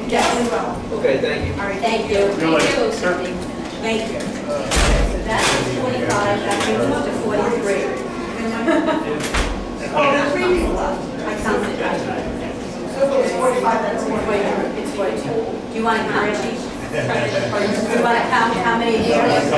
Yes. Okay, thank you. All right, thank you. Thank you. So that's 25, that brings us to 43. Oh, the previous one. I counted that. So it's 45, that's 42. It's 42. Do you want to count it, Chief? Do you want to count how many years?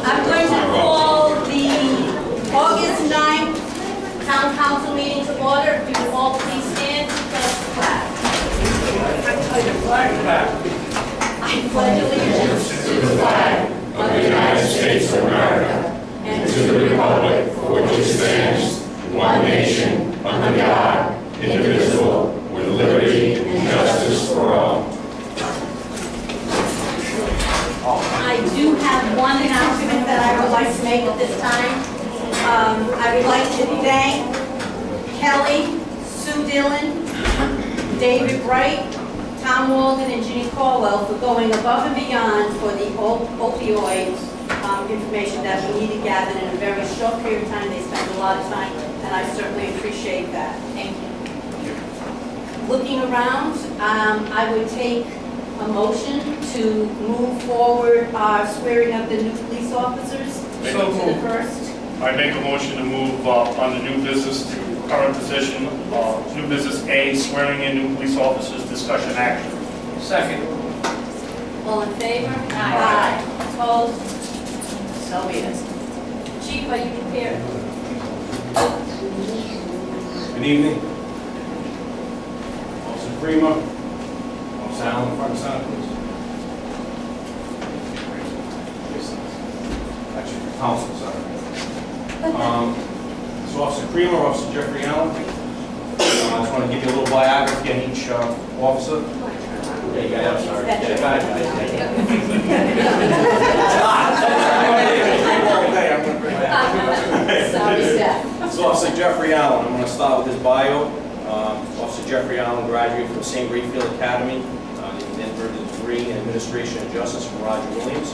I'm going to call the August 9th Town Council meeting to order. If you would all please stand and pledge the flag. I pledge allegiance to the flag of the United States of America and to the republic for which it stands, one nation, under God, indivisible, with liberty and justice for all. I do have one announcement that I would like to make at this time. I would like to thank Kelly, Sue Dillon, David Bright, Tom Walden, and Ginny Caldwell for going above and beyond for the opioid information that we needed gathered in a very short period of time. They spent a lot of time, and I certainly appreciate that. Thank you. Looking around, I would take a motion to move forward our swearing of the new police officers to the first. I make a motion to move on the new business to current position, new business A, swearing in new police officers, discussion action. Second. All in favor? Aye. Opposed? So be it. Chief, are you prepared? Good evening. Officer Freeman, Officer Allen, front and center, please. Actually, counsel, sorry. So Officer Creamer, Officer Jeffrey Allen. I just want to give you a little biography on each officer. Yeah, you got it, I'm sorry. Sorry, Seth. So Officer Jeffrey Allen, I'm going to start with his bio. Officer Jeffrey Allen graduated from St. Grayfield Academy. He then earned a degree in Administration and Justice from Roger Williams.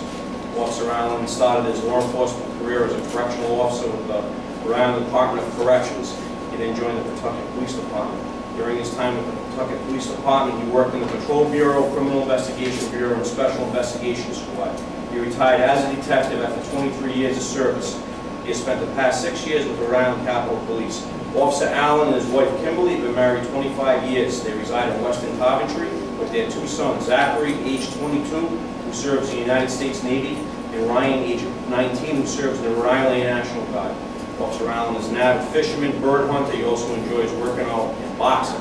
Officer Allen started his law enforcement career as a correctional officer with the Rhode Island Department of Corrections. He then joined the Pawtucket Police Department. During his time with the Pawtucket Police Department, he worked in the Patrol Bureau, Criminal Investigation Bureau, and Special Investigations Squad. He retired as a detective after 23 years of service. He has spent the past 6 years with the Rhode Island Capitol Police. Officer Allen and his wife Kimberly have been married 25 years. They reside in Western Coventry with their two sons, Zachary, age 22, who serves in the United States Navy, and Ryan, age 19, who serves in the Rhode Island National Guard. Officer Allen is an avid fisherman, bird hunter. He also enjoys working out and boxing.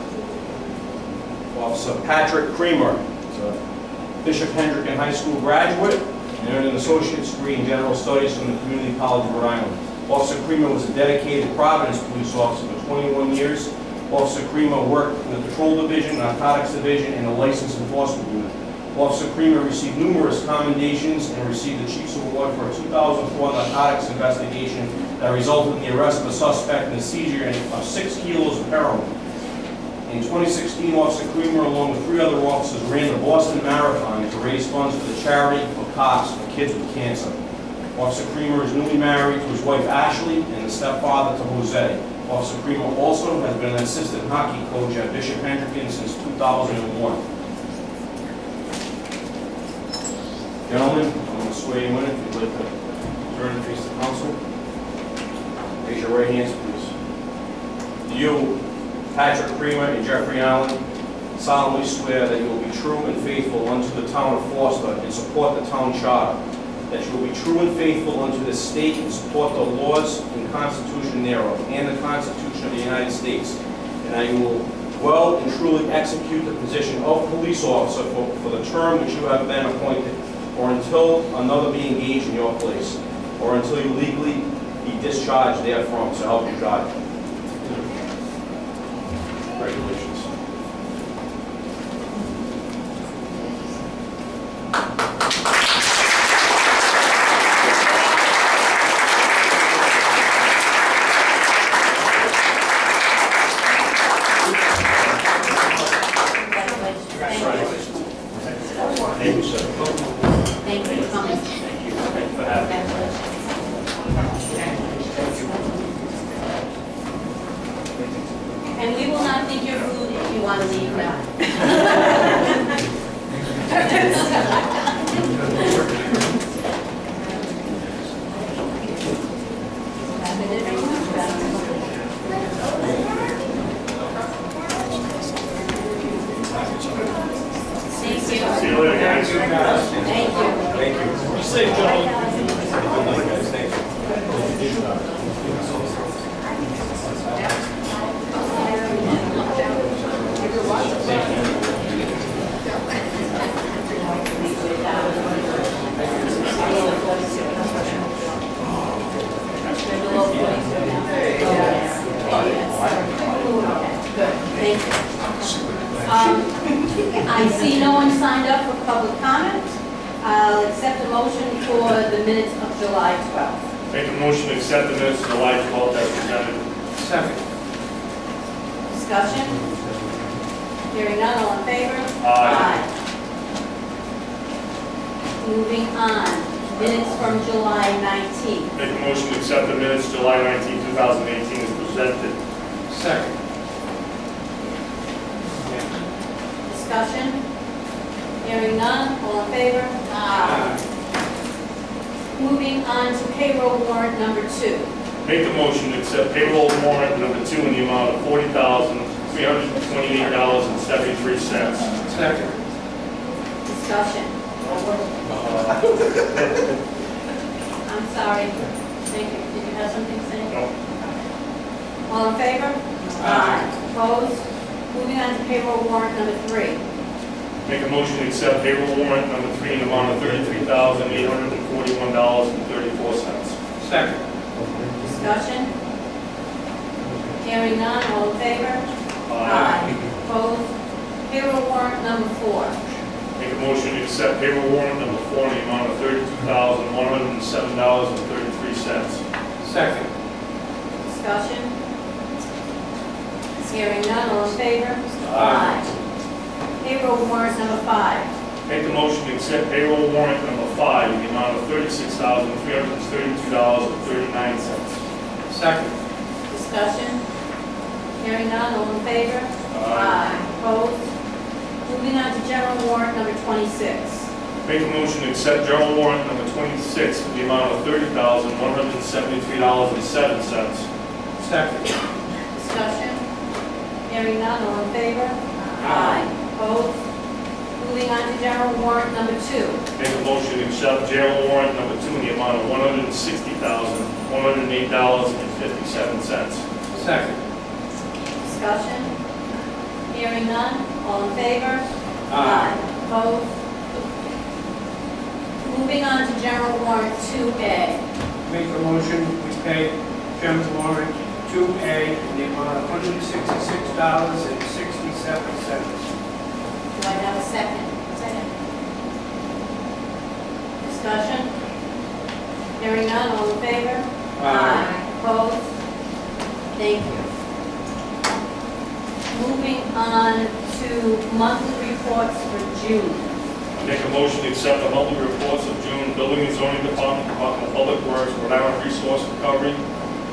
Officer Patrick Creamer is a Bishop Hendricken High School graduate and earned an associate's degree in general studies from the Community College of Rhode Island. Officer Creamer was a dedicated Providence police officer for 21 years. Officer Creamer worked in the Patrol Division, Narcotics Division, and the License Enforcement Unit. Officer Creamer received numerous commendations and received the Chief's Award for a 2004 narcotics investigation that resulted in the arrest of a suspect and the seizure of 6 kilos of heroin. In 2016, Officer Creamer, along with 3 other officers, ran the Boston Marathon to raise funds for the charity for cops for kids with cancer. Officer Creamer is newly married to his wife Ashley and the stepfather to Jose. Officer Creamer also has been an assistant hockey coach at Bishop Hendricken since 2001. Gentlemen, I'm going to swear you in if you'd like to turn and face the council. Raise your right hands, please. Do you, Patrick Creamer and Jeffrey Allen, solemnly swear that you will be true and faithful unto the town of Foster and support the town charter, that you will be true and faithful unto the state and support the laws and constitution thereof, and the Constitution of the United States, and that you will well and truly execute the position of police officer for the term which you have been appointed, or until another be engaged in your place, or until you legally be discharged therefrom, so help you God. regulations. Congratulations. Thank you, sir. Thank you for coming. Thank you. Thank you for having me. And we will not think you're rude if you want to leave now. Thank you. See you later, guys. Thank you. Thank you. Be safe, Joe. Good night, guys. Thank you. Thank you. I see no one signed up for public comment. I'll accept the motion for the minutes of July 12th. Make a motion to accept the minutes of July 12th as presented. Second. Discussion? Hearing none, all in favor? Aye. Moving on, minutes from July 19th. Make a motion to accept the minutes July 19, 2018 as presented. Second. Discussion? Hearing none, all in favor? Moving on to payroll warrant number 2. Make a motion to accept payroll warrant number 2 in the amount of $40,328.73. Second. Discussion? I'm sorry. Thank you. Did you have something to say? No. All in favor? Opposed? Moving on to payroll warrant number 3. Make a motion to accept payroll warrant number 3 in the amount of $33,841.34. Second. Discussion? Hearing none, all in favor? Opposed? Payroll warrant number 4. Make a motion to accept payroll warrant number 4 in the amount of $32,107.33. Second. Discussion? Hearing none, all in favor? Payroll warrant number 5. Make a motion to accept payroll warrant number 5 in the amount of $36,332.39. Second. Discussion? Hearing none, all in favor? Opposed? Moving on to general warrant number 26. Make a motion to accept general warrant number 26 in the amount of $30,173.07. Second. Discussion? Hearing none, all in favor? Opposed? Moving on to general warrant number 2. Make a motion to accept general warrant number 2 in the amount of $160,108.57. Second. Discussion? Hearing none, all in favor? Opposed? Moving on to general warrant 2A. Make a motion, we pay general warrant 2A in the amount of $166.67. Do I have a second? Second. Discussion? Hearing none, all in favor? Opposed? Thank you. Moving on to monthly reports for June. Make a motion to accept the monthly reports of June, Building and Zoning Department, Department of Public Works, Rhode Island Resource Recovery,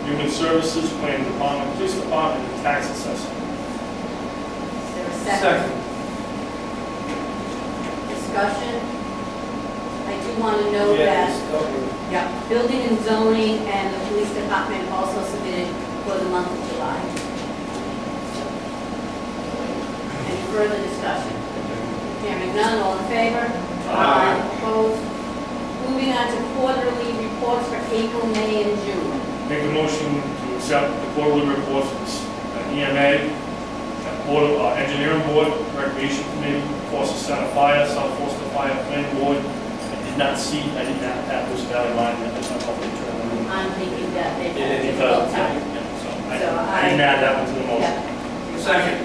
Human Services, Planning Department, Police Department, and Tax Assessment. Is there a second? Discussion? I do want to note that Building and Zoning and the Police Department also submitted for the month of July. Any further discussion? Hearing none, all in favor? Opposed? Moving on to quarterly reports for April, May, and June. Make a motion to accept the quarterly reports of EMA, Board of Engineering Board, Recreation Committee, Forces Center Fire, South Forster Fire Planning Board. I did not have those Valley Line, that's not public term. I'm thinking that they had a Yeah, difficult time. so I So didn't add that one to the motion. Yeah. Second.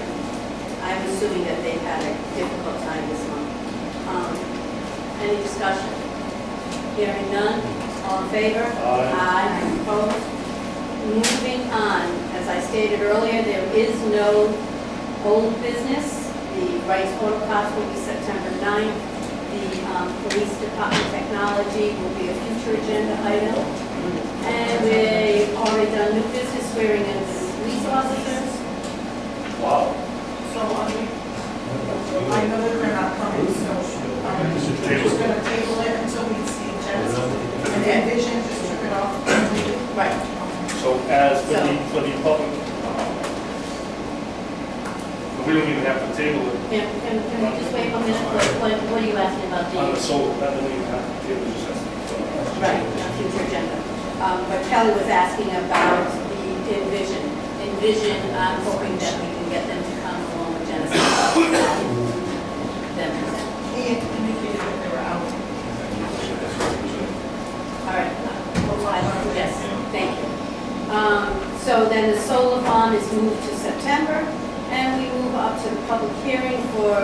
Any discussion? Hearing none, all in favor? Aye. Opposed? Moving on, as I stated earlier, there is no old business. The Rice Auto Parts will be September 9th. The Police Department Technology will be a future agenda item. And we've already done new business swearing in police officers. Wow. So, I know that they're not coming, so, we're just gonna table it until we see Jen's. And the envision, just took it off. Right. So as for the public, we don't even have to table it Can we just wait a minute? What are you asking about on the the? solar, that doesn't even have to table, it just has to be. Right, a future agenda. But Kelly was asking about the Envision. Envision, I'm hoping that we can get them to come along with Genesis. Them present. He indicated that they were out. All right. Yes, thank you. So then the solar farm is moved to September, and we move up to the public hearing for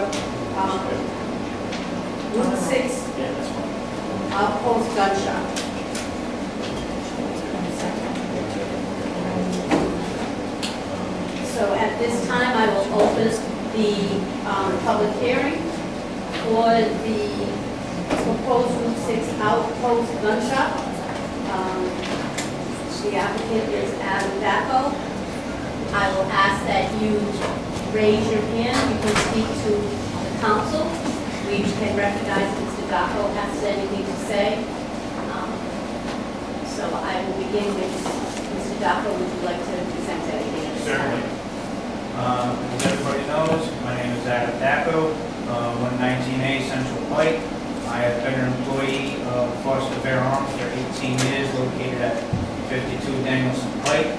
Route 6 Yeah, that's fine. outpost gun shop. So at this time, I will open the public hearing for the proposed Route 6 outpost gun shop. The applicant is Adam Dacko. I will ask that you raise your hand. You can speak to the council. We can recognize Mr. Dacko has anything to say. So I will begin with Mr. Dacko. Would you like to present anything at this time? Certainly. As everybody knows, my name is Adam Dacko, 119A Central Pike. I have been an employee of Foster Bear Arms for 18 years, located at 52 Danielson Pike.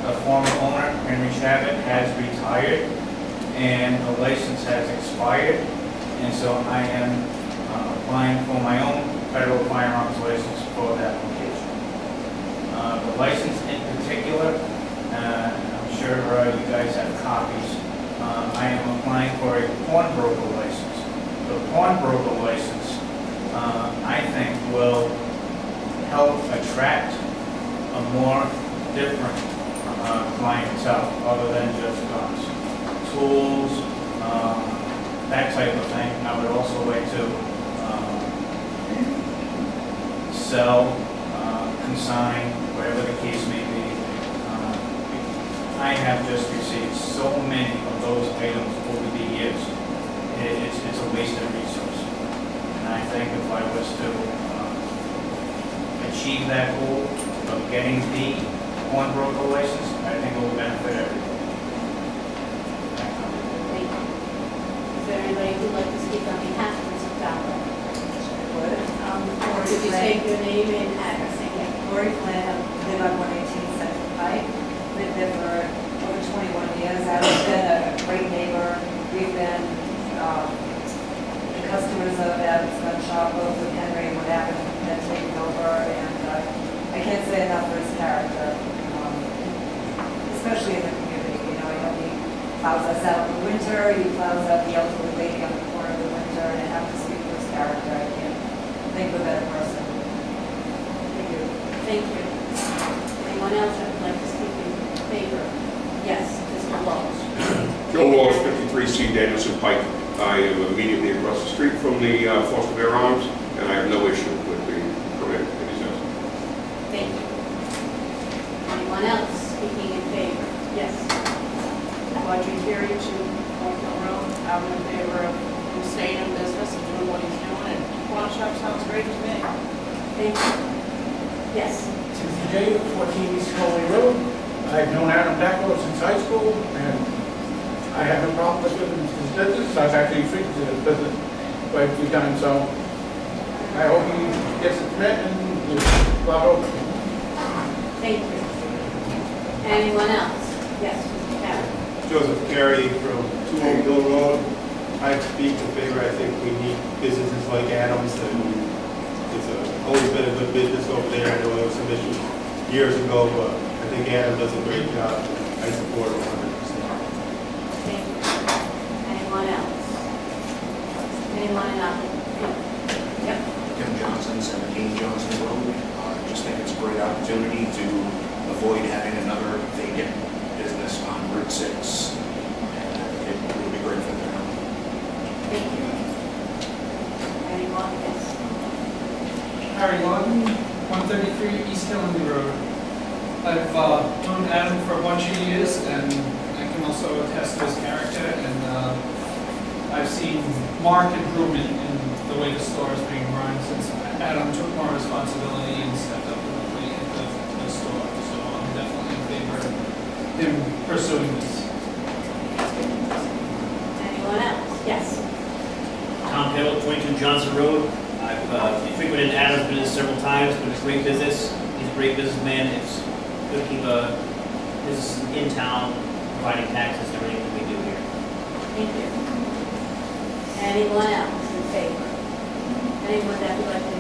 The former owner, Henry Shabbat, has retired, and the license has expired, and so I am applying for my own federal firearms license for that location. The license in particular, I'm sure you guys have copies. I am applying for a pawnbroker license. The pawnbroker license, I think, will help attract a more different clientele other than just guns. Tools, that type of thing. I would also like to sell, consign, whatever the case may be. I have just received so many of those items over the years. It's a wasted resource. And I think if I was to achieve that goal of getting the pawnbroker license, I think it will benefit everyone. Thank you. Is there anybody who'd like to speak on behalf of Mr. Dacko? Could you take your name and address again? Lori Flynn, I live on 118 Central Pike, lived there for over 21 years. I've been a great neighbor. We've been the customers of Adam's Gun Shop, both with Henry and what Adam had taken over, and I can't say enough for his character, especially in the community. You know, he plows us out in the winter, he plows out the elderly lady on the corner in the winter, and I have to speak for his character. I can't think of a better person. Thank you. Thank you. Anyone else that would like to speak in favor? Yes, Mr. Walsh. Joe Walsh, 53C Danielson Pike. I am immediately across the street from the Foster Bear Arms, and I have no issue with the permit that he says. Thank you. Anyone else speaking in favor? Yes. Audrey Carey to Oakville Road. I'm in favor of him staying in business and doing what he's doing, and pawn shop sounds great to me. Thank you. Yes. Timothy J., 14 East Coley Road. I've known Adam Dacko since high school, and I have no problem with his business. I've actually frequented his business quite a few times, so I hope he gets the permit and it's lot open. Thank you. Anyone else? Yes, Mr. Carey. Joseph Carey from 2 Oakville Road. I speak in favor. I think we need businesses like Adams, and it's always been a good business over there. I know there was some issues years ago, but I think Adam does a great job. I support him 100%. Thank you. Anyone else? Anyone else? Yep. Tim Johnson, 17 Johnson Road. Just think it's a great opportunity to avoid having another vacant business on Route 6. And it will be great for the town. Thank you. Anyone? Yes. Harry Lawton, 133 East Hillingly Road. I've known Adam for a bunch of years, and I can also attest to his character, and I've seen marked improvement in the way the store is being run since Adam took more responsibility and stepped up to the plate at the store. So I'm definitely in favor of him pursuing this. Anyone else? Yes. Tom Piddle, 22 Johnson Road. I've frequented Adam's business several times, but it's a great business. He's a great businessman. It's good to keep a business in town, providing taxes and everything that we do here. Thank you. Anyone else in favor? Anyone that would like to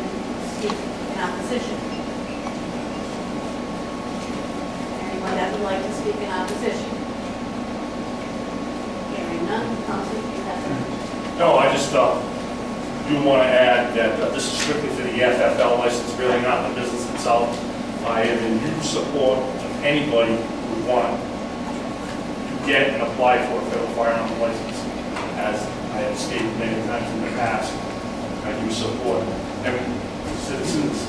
speak in opposition? Anyone that would like to speak in opposition? Hearing none, Council, you have the No, I just do want to add that this is strictly for the FFL license, really not the business itself. I am in huge support of anybody who would want to get and apply for a federal firearm license. As I have stated many times in the past, I do support every citizen's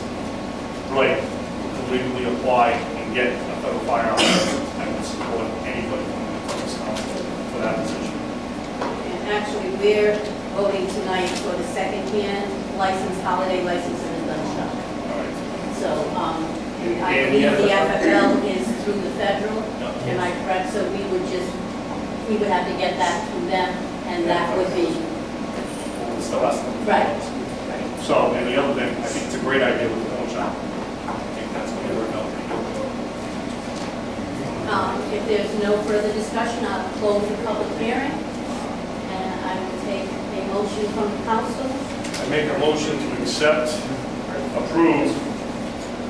right to legally apply and get a federal firearm license. I would support anybody from this council for that position. And actually, we're voting tonight for the second-hand license, holiday license in the gun shop. All right. So, I And believe the FFL FFL is through the federal, am I correct? So we would have to get that through them, and that would be, It's the last one. right. So, and the other thing, I think it's a great idea with the gun shop. I think that's going to work out pretty good. If there's no further discussion, I'll close the public hearing, and I will take a motion from the council. I make a motion to accept, approve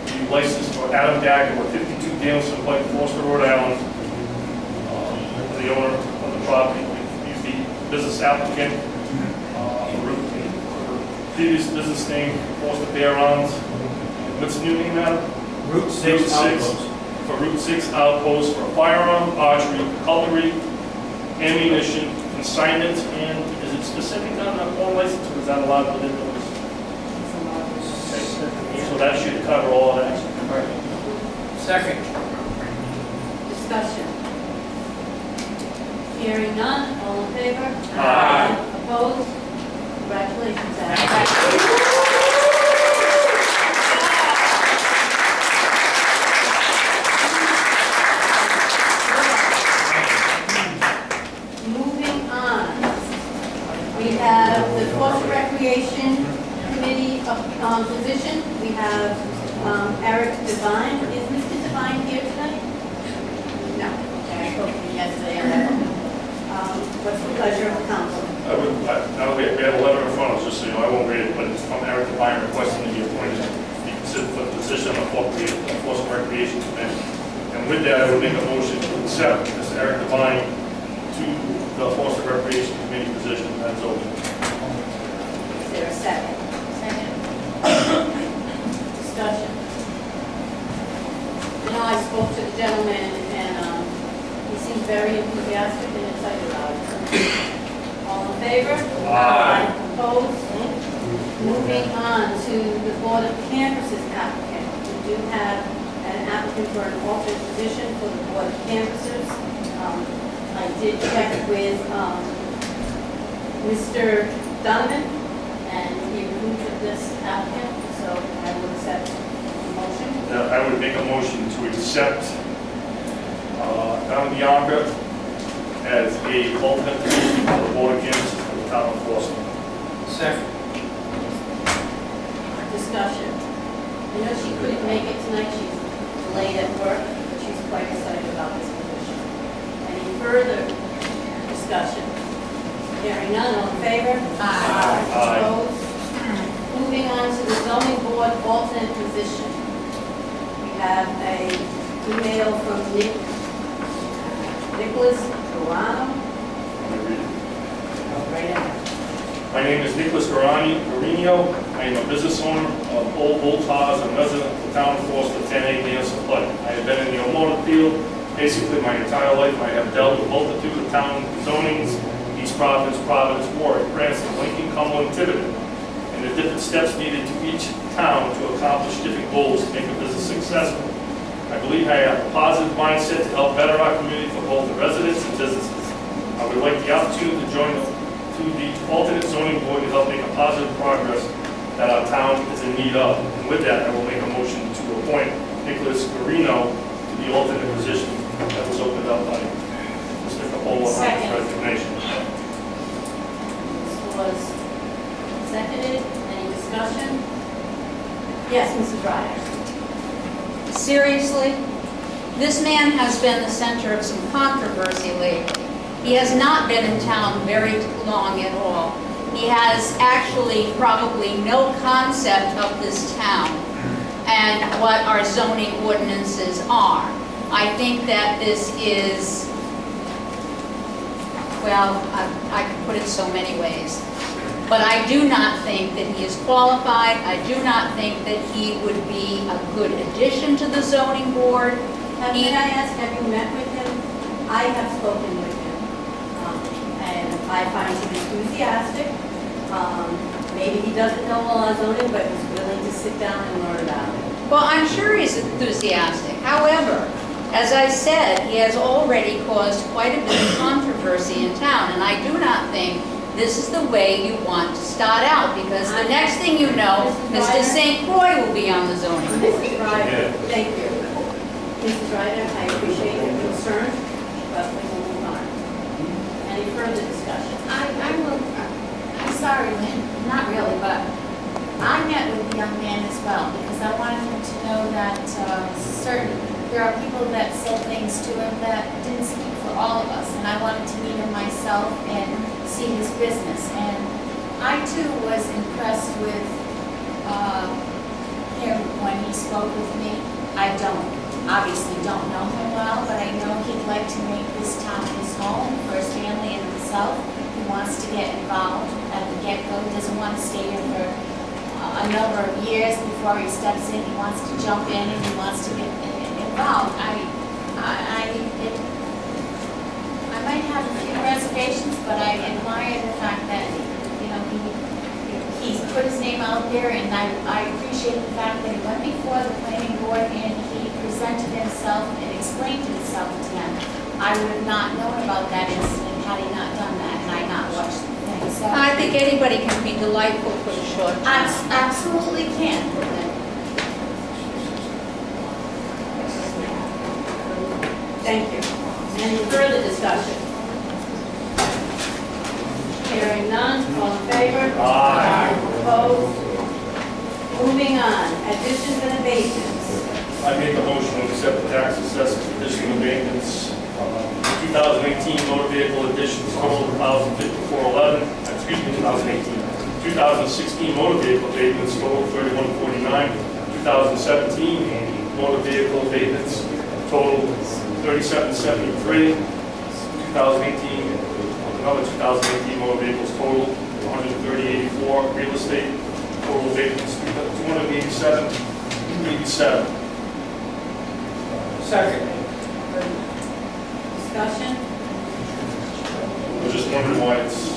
the license for Adam Dagger with 52 Danielson Pike, Foster, Rhode Island. The owner of the property, he's the business applicant. Previous business name, Foster Firearms. What's the new name, Adam? Route 6 Outpost. For Route 6 Outpost for firearm, archery, cutlery, ammunition, consignment, and is it specific on the whole license, or is that allowed within those? Okay. So that should cover all of that. Second. Discussion. Hearing none, all in favor? Aye. Opposed? Congratulations, Adam. Moving on, we have the Foster Recreation Committee position. We have Eric Devine. Is Mr. Devine here tonight? No. Okay, I spoke to him yesterday on that. What's the pleasure of the council? We have a letter in front of us, just so you know, I won't read it, but it's from Eric Devine requesting to be appointed to be considered for the position of Foster Recreation Committee. And with that, I would make a motion to accept Mr. Eric Devine to the Foster Recreation Committee position as open. Is there a second? Second. Discussion. You know, I spoke to the gentleman, and he seems very enthusiastic and excited about it. All in favor? Aye. Opposed? Moving on to the Board of Canvassers applicant. We do have an applicant for an alternate position for the Board of Canvassers. I did check with Mr. Donovan, and he approved of this applicant, so I will accept the motion. I would make a motion to accept Don Bianca as a alternate position for the Board of Canvassers for the town of Foster. Second. Discussion. I know she couldn't make it tonight, she's delayed at work, but she's quite excited about this position. Any further discussion? Hearing none, all in favor? Aye. Opposed? Moving on to the zoning board alternate position. We have a email from Nicholas Guarino. Let me read it. Right ahead. My name is Nicholas Guarino. I I am a business owner of Old Bull Cars and resident of the town of Forest for 10 years of play. I have been in the automotive field basically my entire life. I have dealt with multitude of town zonings, East Providence, Providence, Warwick, Cranston, Lincoln, Cumberland, Tiverton, and the different steps needed to each town to accomplish different goals to make a business successful. I believe I have a positive mindset to help better our community for both the residents and businesses. I would like the opportunity to join the alternate zoning board to help make a positive progress that our town is in need of. And with that, I will make a motion to appoint Nicholas Marino to the alternate position that was opened up by Mr. Capola on his Second. resignation. This was seconded. Any discussion? Yes, Mrs. Ryder. Seriously? This man has been the center of some controversy lately. He has not been in town very long at all. He has actually probably no concept of this town and what our zoning ordinances are. I think that this is, well, I could put it so many ways. But I do not think that he is qualified. I do not think that he would be a good addition to the zoning board. May I ask, have you met with him? I have spoken with him, and I find him enthusiastic. Maybe he doesn't know all our zoning, but he's willing to sit down and learn about it. Well, I'm sure he's enthusiastic. However, as I said, he has already caused quite a bit of controversy in town, and I do not think this is the way you want to start out, because the next thing you know, Mr. St. Croix will be on the zoning board. Mrs. Ryder, thank you. Mrs. Ryder, I appreciate your concern, but we will move on. Any further discussion? I'm sorry, Lynn, not really, but I met with the young man as well, because I wanted him to know that there are people that said things to him that didn't speak for all of us, and I wanted to meet him myself and see his business. And I too was impressed with him when he spoke with me. I obviously don't know him well, but I know he'd like to make this town his home for his family and himself. He wants to get involved at the get-go. He doesn't want to stay here for a number of years before he steps in. He wants to jump in and he wants to get involved. I might have a few reservations, but I admire the fact that, you know, he's put his name out there, and I appreciate the fact that he went before the planning board and he presented himself and explained himself to them. I would have not known about that incident had he not done that, and I not watched the thing. So I think anybody can be delightful for a short time. absolutely can. Thank you. Any further discussion? Hearing none, all in favor? Aye. Opposed? Moving on, additions and abatements. I make a motion to accept the tax assessment addition and maintenance. 2018 motor vehicle additions total $1,054.11. Excuse me, 2018. 2016 motor vehicle abatements total $31.49. 2017 motor vehicle abatements total $37.73. 2018, another 2018 motor vehicles total $130.84. Real estate total abatements $287. Second. Discussion? I was just wondering why it's,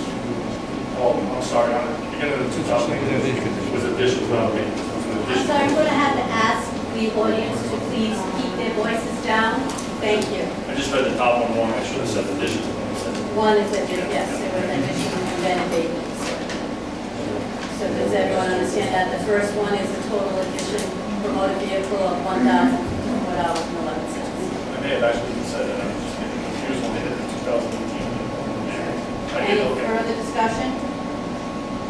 I'm sorry, on the beginning of 2018, it was additions, not abatements. It was an I'm addition. sorry, I'm going to have to ask the audience to please keep their voices down. Thank you. I just read the top one wrong, I should have said additions. One is that, yes, there was an addition and then abatements. So does everyone understand that? The first one is a total addition for motor vehicle of $1,054.11. I may have actually said that, I was just getting confused when they did the 2018. I did, Any okay. further discussion?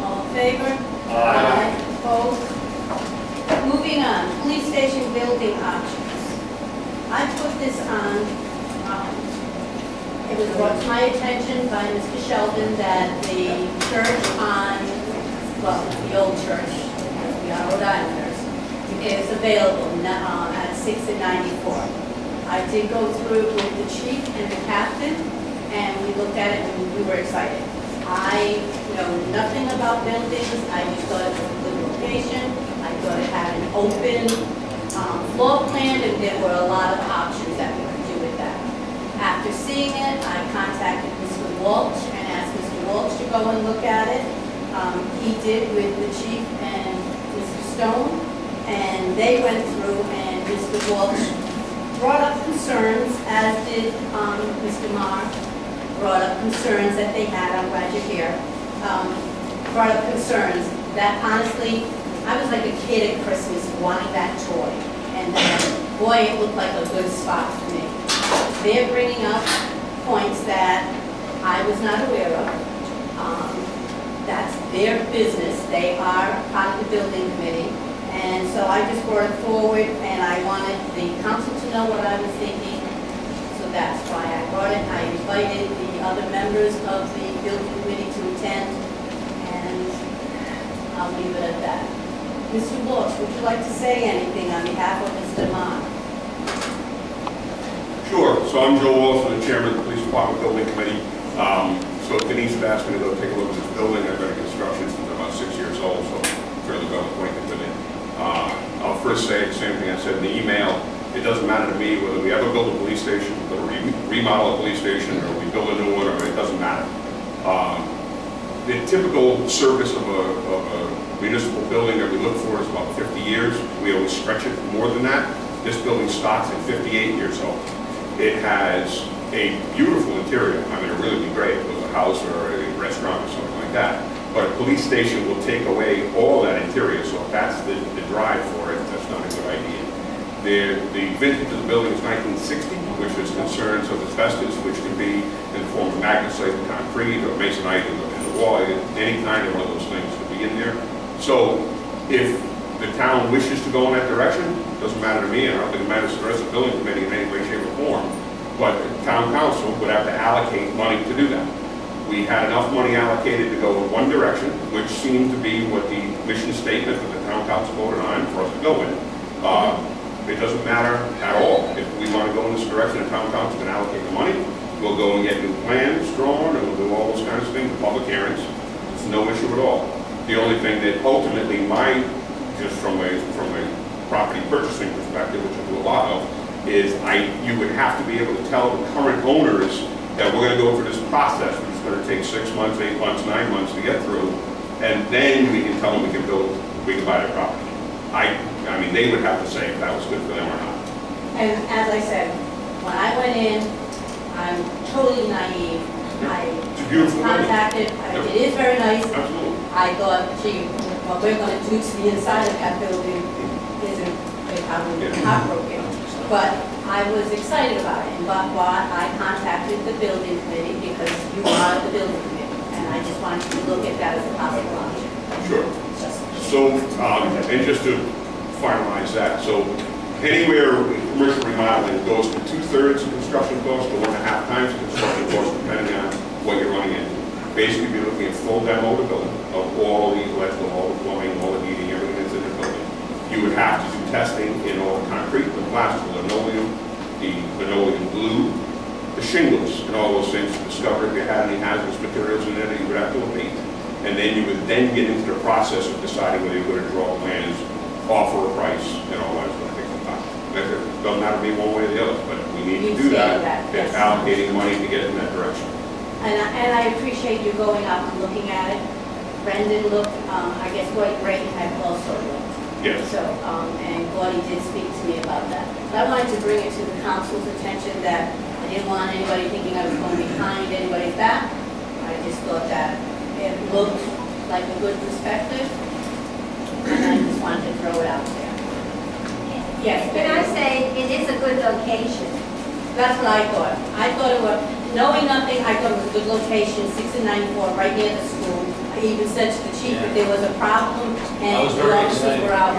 All in favor? Aye. Opposed? Moving on, police station building options. I put this on, it was brought to my attention by Mr. Sheldon that the church on, well, the old church, we are Rhode Islanders, is available at 6 and 94. I did go through it with the chief and the captain, and we looked at it and we were excited. I know nothing about buildings, I just thought it was a good look. application. I thought it had an open floor plan, and there were a lot of options that we could do with that. After seeing it, I contacted Mr. Walsh and asked Mr. Walsh to go and look at it. He did with the chief and Mr. Stone, and they went through, and Mr. Walsh brought up concerns, as did Mr. Marr, brought up concerns that they had, I'm glad you're here, brought up concerns that honestly, I was like a kid at Christmas wanting that toy. And then, boy, it looked like a good spot for me. They're bringing up points that I was not aware of. That's their business. They are part of the building committee. And so I just brought it forward, and I wanted the council to know what I was thinking. So that's why I brought it. I invited the other members of the building committee to attend, and I'll leave it at that. Mr. Walsh, would you like to say anything on behalf of Mr. Marr? Sure. So I'm Joe Walsh, the chairman of the Police Department Building Committee. So Denise had asked me to go take a look at this building. I've been in construction since I'm about 6 years old, so I'm fairly well acquainted with it. I'll first say the same thing I said in the email. It doesn't matter to me whether we ever build a police station, whether we remodel a police station, or we build a new one, or it doesn't matter. The typical service of a municipal building that we look for is about 50 years. We always stretch it more than that. This building starts at 58 years old. It has a beautiful interior. I mean, it really would be great if it was a house or a restaurant or something like that. But a police station will take away all that interior, so if that's the drive for it, that's not a good idea. The vintage of the building is 1960, which is concerns of asbestos, which can be in the form of magnesite concrete or masonite in the wall. Any kind of one of those things could be in there. So if the town wishes to go in that direction, it doesn't matter to me, and I don't think it matters to the rest of the building committee in any way, shape, or form. But the town council would have to allocate money to do that. We had enough money allocated to go in one direction, which seemed to be what the mission statement that the town council voted on for us to go in. It doesn't matter at all. If we want to go in this direction, the town council can allocate the money. We'll go and get new plans drawn, and we'll do all those kinds of things, public hearings. It's no issue at all. The only thing that ultimately just from a property purchasing perspective, which I do a lot of, is you would have to be able to tell the current owners that we're going to go through this process, which is going to take 6 months, 8 months, 9 months to get through, and then we can tell them we can buy their property. I mean, they would have to say if that was good for them or not. And as I said, when I went in, I'm totally naive. It's a beautiful building. Contacted, it is very nice. Absolutely. I thought, gee, what we're going to do to the inside of that building isn't probably heartbroken. But I was excited about it, and I contacted the building committee because you are the building committee, and I just wanted to look at that as a possible option. Sure. So, and just to finalize that, so anywhere in commercial remodeling goes to 2/3 of construction cost to 1.5 times the construction cost, depending on what you're running into. Basically, you're looking at full demo of the building, of all the electrical, all the plumbing, all the heating, everything that's in the building. You would have to do testing in all the concrete, the plastic, the linoleum glue, the shingles, and all those things to discover if you had any hazardous materials in there that you would have to abate. And then you would then get into the process of deciding whether you're going to draw plans, offer a price, and all that sort of thing. It doesn't matter to me one way or the other, but we need to do that. It's allocating money to get in that direction. And I appreciate you going out and looking at it. Brendan looked, I guess White Ray had also looked. Yes. So, and Gordy did speak to me about that. But I wanted to bring it to the council's attention that I didn't want anybody thinking I was going behind anybody's back. I just thought that it looked like a good perspective, and I just wanted to throw it out there. Yes. Can I say, it is a good location? That's what I thought. I thought it was, knowing nothing, I thought it was a good location, 6 and 94, right near the school. I even said to the chief if there was a problem and the officers were out,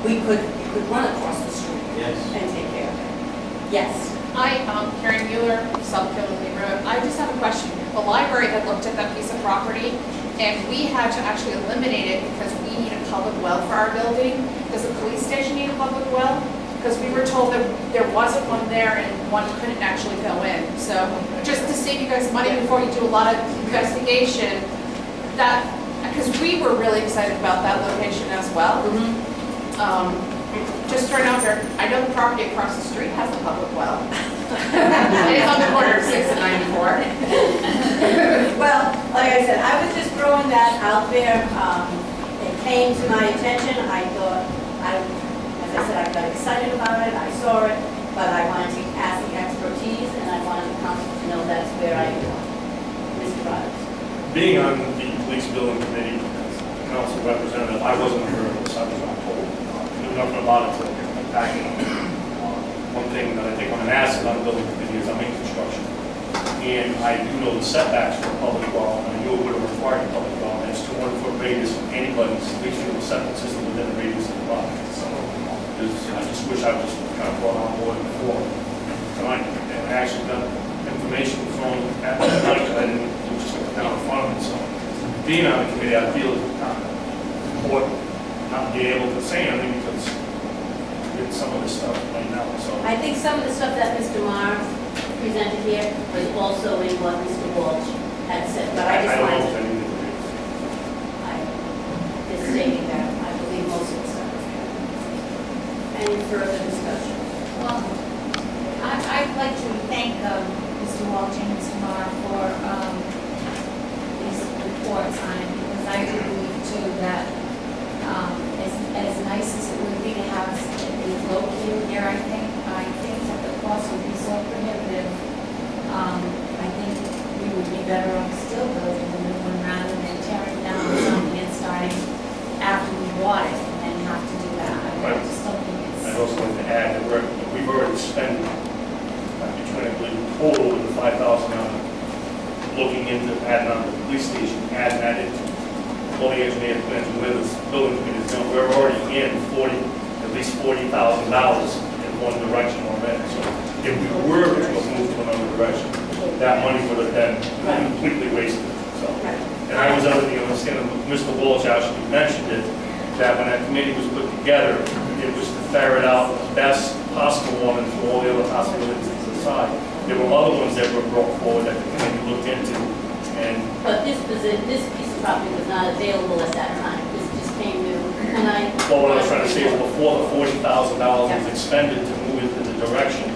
we could run across the street and take care of it. Yes. Hi, Karen Mueller, South Killingly Road. I just have a question. The library had looked at that piece of property, and we had to actually eliminate it because we need a public well for our building. Does the police station need a public well? Because we were told that there wasn't one there and one couldn't actually go in. So just to save you guys money before you do a lot of investigation, that because we were really excited about that location as well. Just throwing out there, I know the property across the street has a public well. It's on the corner of 6 and 94. Well, like I said, I was just throwing that out there. It came to my attention. I thought, as I said, I got excited about it. I saw it, but I wanted to ask the expertise, and I wanted the council to know that's where I belong. Mr. Rogers. Being on the police building committee, as a council representative, I wasn't aware of this, I was not told. Knew nothing about it until back in. One thing that I think I'm an asset on the building committee is I'm in construction. And I do know the setbacks for a public well, and I knew it would have required a public well, and it's 200-foot radius from anybody's leach field septic system within the radius of the property. So, I just wish I was kind of brought on board before tonight, and I actually got information from at the night that I didn't just put down in front of me. So, being on the committee, I feel it's kind of important not to be able to say anything because it's some of this stuff right now. So, I think some of the stuff that Mr. Marr presented here was also in what Mr. Walsh had said, but I just don't know if wanted I need to read. just stating that I believe most of the stuff is there. Any further discussion? Well, I'd like to thank Mr. Walsh and Mr. Marr for these reports on it, because I do believe too that as nice as it would be to have it located here, I think that the cost would be so prohibitive. I think we would be better off still building a new one rather than tearing down something and starting after we bought it and then have to do that. I just don't think it's. I'd also like to add that we've already spent between, I believe, total of the $5,000 looking into adding on the police station, adding that into all the engineering plans with this building committee is doing. We're already in at least $40,000 in one direction already. So if we were to have moved to another direction, that money would have been completely wasted. So, and I was under the understanding, Mr. Walsh actually mentioned it, that when that committee was put together, it was to ferret out the best possible one and throw all the other possibilities to the side. There were other ones that were brought forward that the committee looked into, and But this piece of property was not available at that time. This just came new, and well, what I was trying to say is before the $40,000 was expended to move into the direction,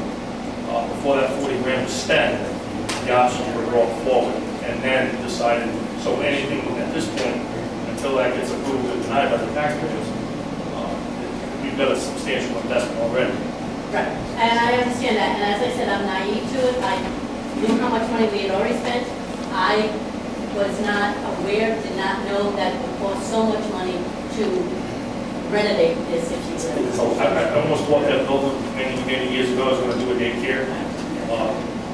before that 40 grand was spent, the options were brought forward, and then decided, so anything at this point, until that gets approved and denied by the taxpayers, we've got a substantial investment already. Right, and I understand that, and as I said, I'm naive to it. I knew how much money we had already spent. I was not aware, did not know that it would cost so much money to renovate this, if you will. So I almost bought that building many years ago. I was going to do a daycare.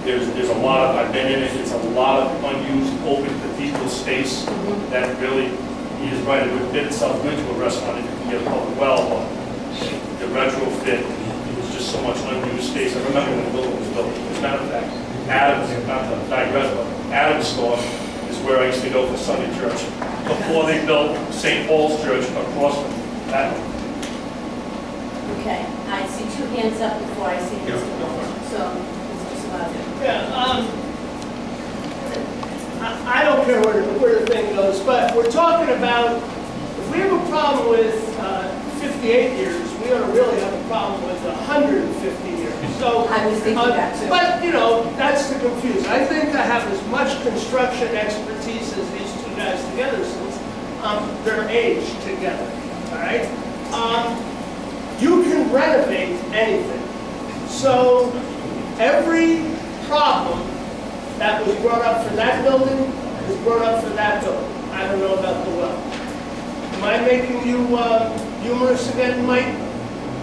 There's a lot of, I've been in it, it's a lot of unused, open cathedral space that really, he is right, it would fit itself good to a restaurant if you can get a public well, but the retrofit, it was just so much unused space. I remember when the building was built. As a matter of fact, Adams, not to digress, but Adams store is where I used to go for Sunday church before they built St. Paul's Church across from that. Okay, I see two hands up before I see Mr. Walsh. So, Mr. Sabato. Yeah, I don't care where the thing goes, but we're talking about, if we have a problem with 58 years, we ought to really have a problem with 150 years. So, I was thinking that too. But, you know, that's the confusion. I think I have as much construction expertise as these two guys together since their age together, all right? You can renovate anything. So, every problem that was brought up for that building is brought up for that building. I don't know about the well. Am I making you humorous again, Mike?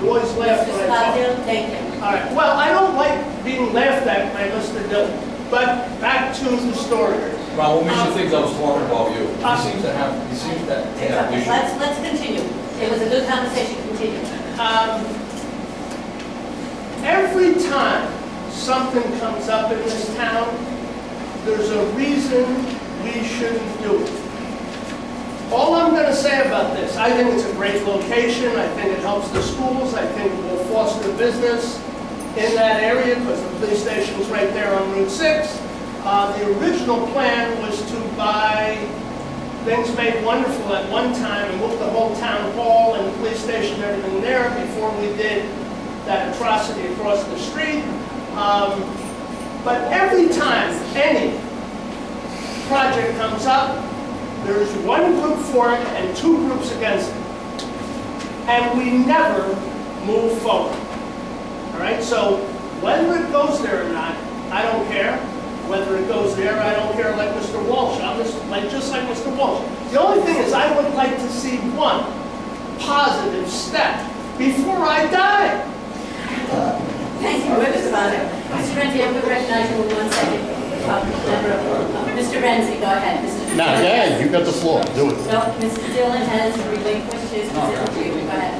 You always laugh when I talk. Thank you. All right. Well, I don't like being laughed at by Mr. Dillon. But back to the story. Ron, what makes you think I was talking about you? He seems to have issues. Let's continue. It was a good conversation. Continue. Every time something comes up in this town, there's a reason we shouldn't do it. All I'm going to say about this, I think it's a great location. I think it helps the schools. I think it will foster business in that area because the police station's right there on Route 6. The original plan was to buy things made wonderful at one time and moved the whole town hall and the police station and everything there before we did that atrocity across the street. But every time any project comes up, there's one group for it and two groups against it. And we never move forward. All right, so whether it goes there or not, I don't care. Whether it goes there, I don't care, like Mr. Walsh. I'm just like Mr. Walsh. The only thing is I would like to see one positive step before I die. Thank you, Mr. Bonner. Mr. Renzi, I'm going to recognize you in 1 second. Mr. Renzi, go ahead. Mr. Now, go ahead, you got the floor, do it. No, Mr. Dillon has relinquished his position to you. Go ahead.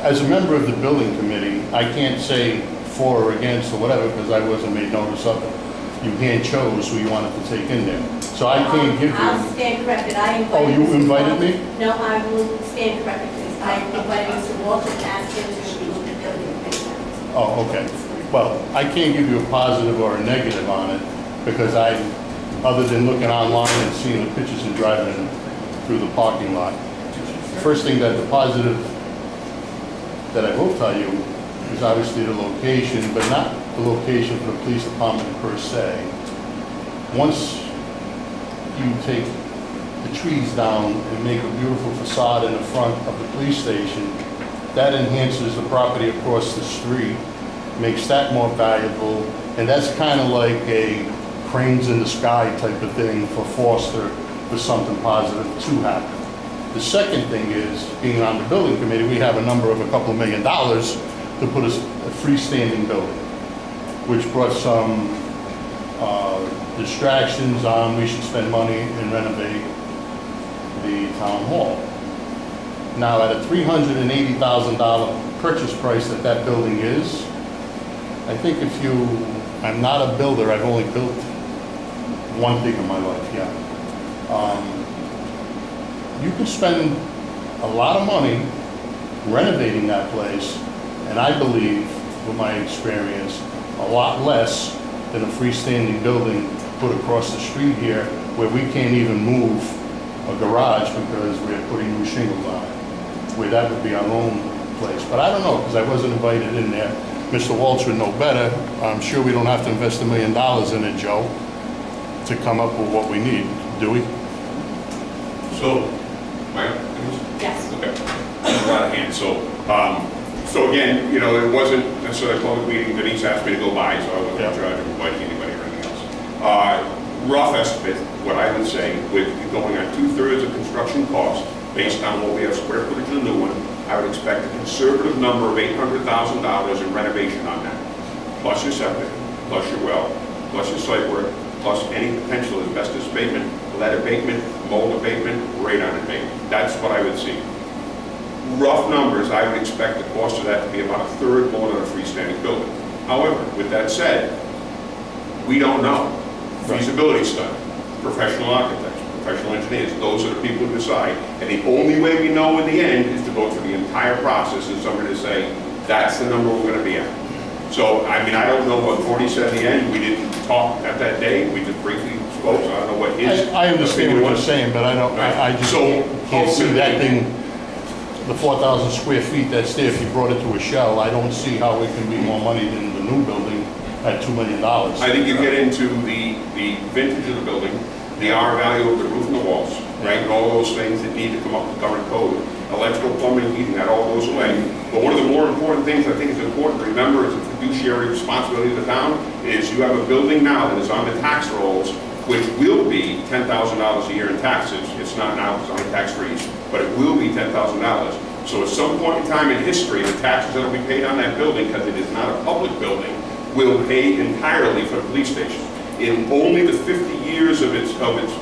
As a member of the building committee, I can't say for or against or whatever, because I wasn't made notice of it. You hand chose who you wanted to take in there. So I can't give I'll you, stand corrected. I invited. oh, you Mr. invited Walsh. me? No, I will stand corrected, please. I invited Mr. Walsh and asked him to be the building commissioner. Oh, okay. Well, I can't give you a positive or a negative on it, because other than looking online and seeing the pictures and driving through the parking lot. First thing that the positive that I will tell you is obviously the location, but not the location for the police department per se. Once you take the trees down and make a beautiful facade in the front of the police station, that enhances the property across the street, makes that more valuable, and that's kind of like a cranes in the sky type of thing for Foster, for something positive to happen. The second thing is, being on the building committee, we have a number of $2 million to put a freestanding building, which brought some distractions on. We should spend money and renovate the town hall. Now, at a $380,000 purchase price that building is, I think I'm not a builder, I've only built one thing in my life, yeah. You could spend a lot of money renovating that place, and I believe, with my experience, a lot less than a freestanding building put across the street here, where we can't even move a garage because we're putting new shingles on it, where that would be our own place. But I don't know, because I wasn't invited in there. Mr. Walsh would know better. I'm sure we don't have to invest $1 million in it, Joe, to come up with what we need, do we? So, my, Yes. okay, a lot of hands. So again, you know, it wasn't necessarily a public meeting. Denise asked me to go by, so I wasn't in charge of inviting anybody or anything else. Rough estimate, what I would say, with going on 2/3 of construction cost, based on what we have square footage in the new one, I would expect a conservative number of $800,000 in renovation on that. Plus your septic, plus your well, plus your site work, plus any potential asbestos abatement, lead abatement, mold abatement, radon abatement. That's what I would see. Rough numbers, I would expect the cost of that to be about 1/3 more than a freestanding building. However, with that said, we don't know. Feasibility study, professional architects, professional engineers, those are the people who decide. And the only way we know in the end is to go through the entire process and somebody to say, that's the number we're going to be at. So, I mean, I don't know what Gordy said in the end. We didn't talk at that day. We just briefly spoke, so I don't know what his... I understand what you're saying, but I just can't see that thing, the 4,000 square feet that's there, if you brought it to a shell, I don't see how it can be more money than the new building at $2 million. I think you get into the vintage of the building, the R value of the roof and the walls, right? And all those things that need to come up with current code. Electrical, plumbing, heating, that all goes away. But one of the more important things I think is important to remember as a fiduciary responsibility of the town is you have a building now that is on the tax rolls, which will be $10,000 a year in taxes. It's not now, it's only tax-free, but it will be $10,000. So at some point in time in history, the taxes that will be paid on that building, because it is not a public building, will pay entirely for the police station. In only the 50 years of its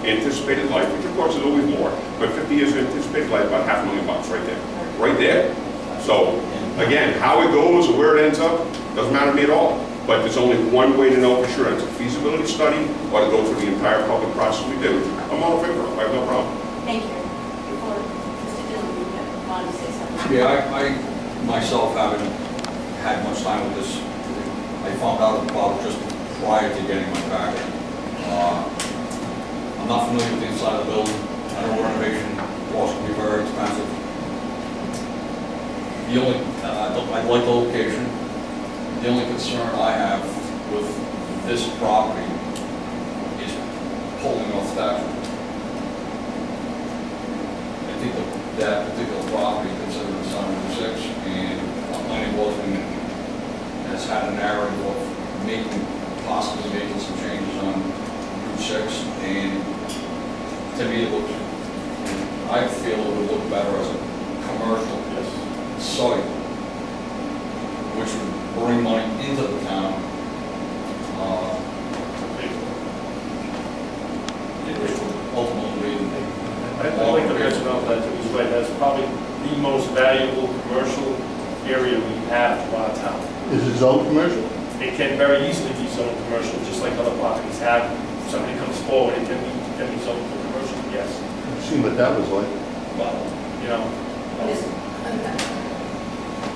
anticipated life, which of course is always more, but 50 years of anticipated life, about $500,000 right there. Right there. So, again, how it goes or where it ends up, doesn't matter to me at all. But there's only one way to know for sure. It's a feasibility study or to go through the entire public process we did. I'm all in favor of it. I have no problem. Thank you. Before Mr. Dillon, you wanted to say something? Yeah, I myself haven't had much time with this. I found out about it just prior to getting my packet. I'm not familiar with the inside of the building. I know renovation costs can be very expensive. The only, I like the location. The only concern I have with this property is pulling off statute. I think that particular property considered a zone 6, and planning board has had a narrative of possibly making some changes on Route 6, and to me, I feel it would look better as a commercial site, which would bring money into the town. Which would ultimately be. I'd like to mention out that he's right, that's probably the most valuable commercial area we have to our town. Is it zone commercial? It can very easily be zoned commercial, just like other properties have. If somebody comes forward, it can be zoned for commercial, yes. I've seen what that was like. Well, you know.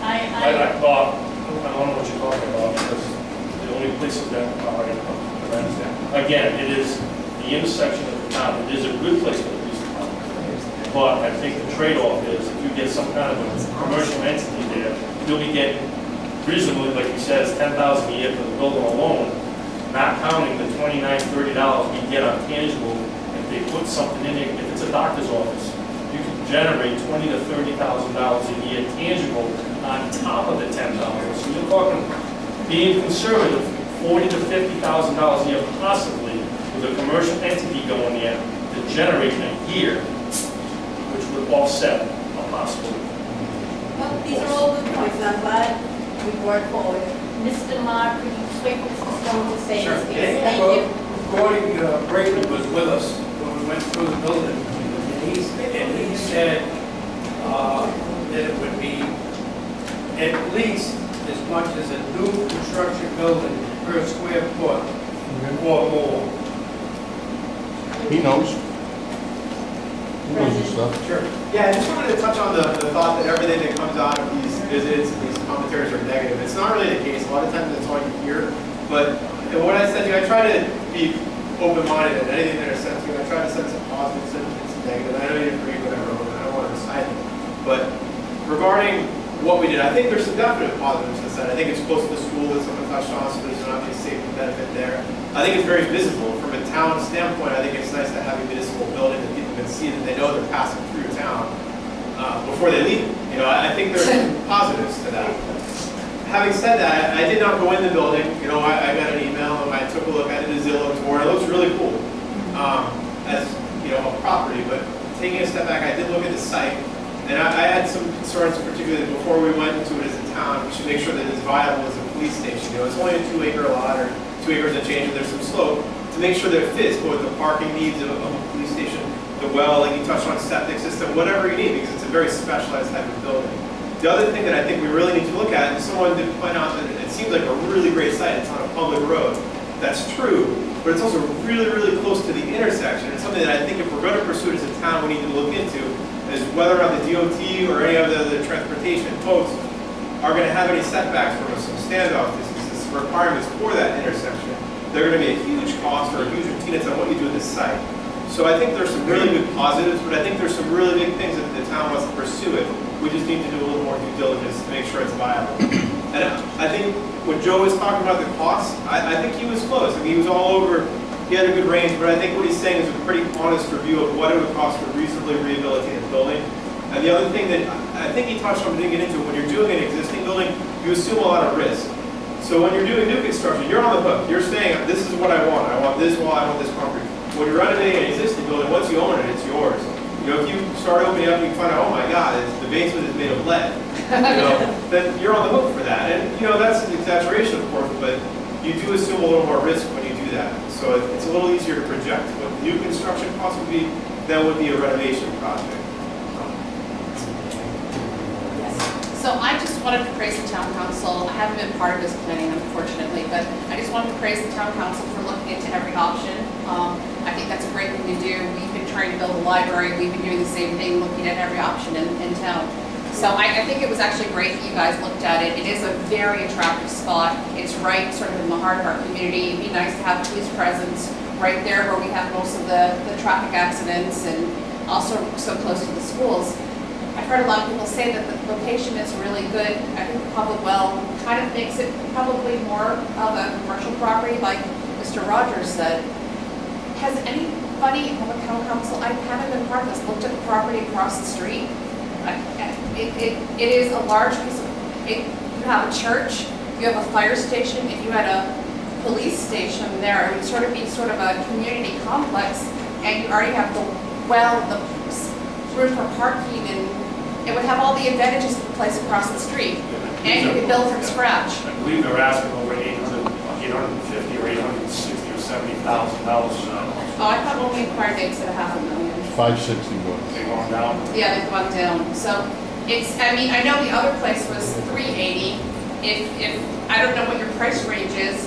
I I don't know what you're talking about, because the only places that are in again, it is the intersection of the town. It is a good place for the police department. But I think the trade-off is if you get some kind of a commercial entity there, you'll be getting reasonably, like you said, it's $10,000 a year for the building alone, not counting the $29, $30 we get on tangible. If they put something in it, if it's a doctor's office, you can generate $20,000 to $30,000 a year tangible on top of the $10,000. So you're talking, being conservative, $40,000 to $50,000 a year possibly with a commercial entity going there to generate a year, which would offset a possible. Well, these are all good points, and I'm glad we brought it forward. Mr. Lamar, could you wait for Mr. Stone to say this, please? Thank you. Gordy Brady was with us when we went through the building, and he said that it would be at least as much as a new construction building per square foot or more. He knows. He knows his stuff. Sure. Yeah, I just wanted to touch on the thought that everything that comes out of these visits, these commentaries are negative. It's not really the case. A lot of times that's all you hear. But what I said to you, I try to be open-minded in anything that I said to you. I try to send some positives and some negative. I know you agree with whatever, I don't want to decide it. But regarding what we did, I think there's some definite positives to that. I think it's close to the school that someone touched on, so there's an obvious safety benefit there. I think it's very visible from a town standpoint. I think it's nice to have a municipal building that people can see that they know they're passing through town before they leave. You know, I think there's some positives to that. Having said that, I did not go in the building. You know, I got an email and I took a look. I did a Zillow tour. It looks really cool as, you know, a property. But taking a step back, I did look at the site. And I had some concerns, particularly before we went into it as a town. We should make sure that it's viable as a police station. You know, it's only a 2-acre lot or 2 acres and change, and there's some slope to make sure that it fits both the parking needs of a police station, the well, like you touched on, septic system, whatever you need, because it's a very specialized type of building. The other thing that I think we really need to look at, and someone did point out that it seems like a really great site. It's on a public road. That's true, but it's also really, really close to the intersection. It's something that I think if we're going to pursue it as a town, we need to look into. Is whether or not the DOT or any of the transportation folks are going to have any setbacks from some standoff distances, requirements for that intersection. They're going to be a huge cost or a huge impedance on what you do at this site. So I think there's some really good positives, but I think there's some really big things that the town wants to pursue it. We just need to do a little more due diligence to make sure it's viable. And I think when Joe was talking about the costs, I think he was close. I mean, he was all over. He had a good range, but I think what he's saying is a pretty honest review of what it would cost to reasonably rehabilitate a building. And the other thing that I think he touched on, but didn't get into, when you're doing an existing building, you assume a lot of risk. So when you're doing new construction, you're on the hook. You're saying, this is what I want. I want this wall, I want this concrete. When you're renovating an existing building, once you own it, it's yours. You know, if you start opening up and you find out, oh my God, the basement is made of lead, you know, then you're on the hook for that. And, you know, that's an exaggeration, of course, but you do assume a little more risk when you do that. So it's a little easier to project what new construction costs would be than would be a renovation project. So I just wanted to praise the town council. I haven't been part of this planning, unfortunately, but I just wanted to praise the town council for looking into every option. I think that's a great thing to do. We've been trying to build a library. We've been doing the same thing, looking at every option in town. So I think it was actually great that you guys looked at it. It is a very attractive spot. It's right sort of in the heart of our community. It'd be nice to have police presence right there where we have most of the traffic accidents. And also so close to the schools. I've heard a lot of people say that the location is really good. I think the public well kind of makes it probably more of a commercial property, like Mr. Rogers said. Has anybody on the town council, I haven't been part of this, looked at the property across the street? It is a large piece of, you have a church, you have a fire station, if you had a police station there, it would sort of be sort of a community complex, and you already have the well, the room for parking, and it would have all the advantages of the place across the street, and you could build from scratch. I believe they're asking over 850 or 860 or $70,000 for that. Oh, I thought when we acquired it, it said $500,000. 560 was. They gone down. Yeah, they've gone down. So it's, I mean, I know the other place was 380. If I don't know what your price range is,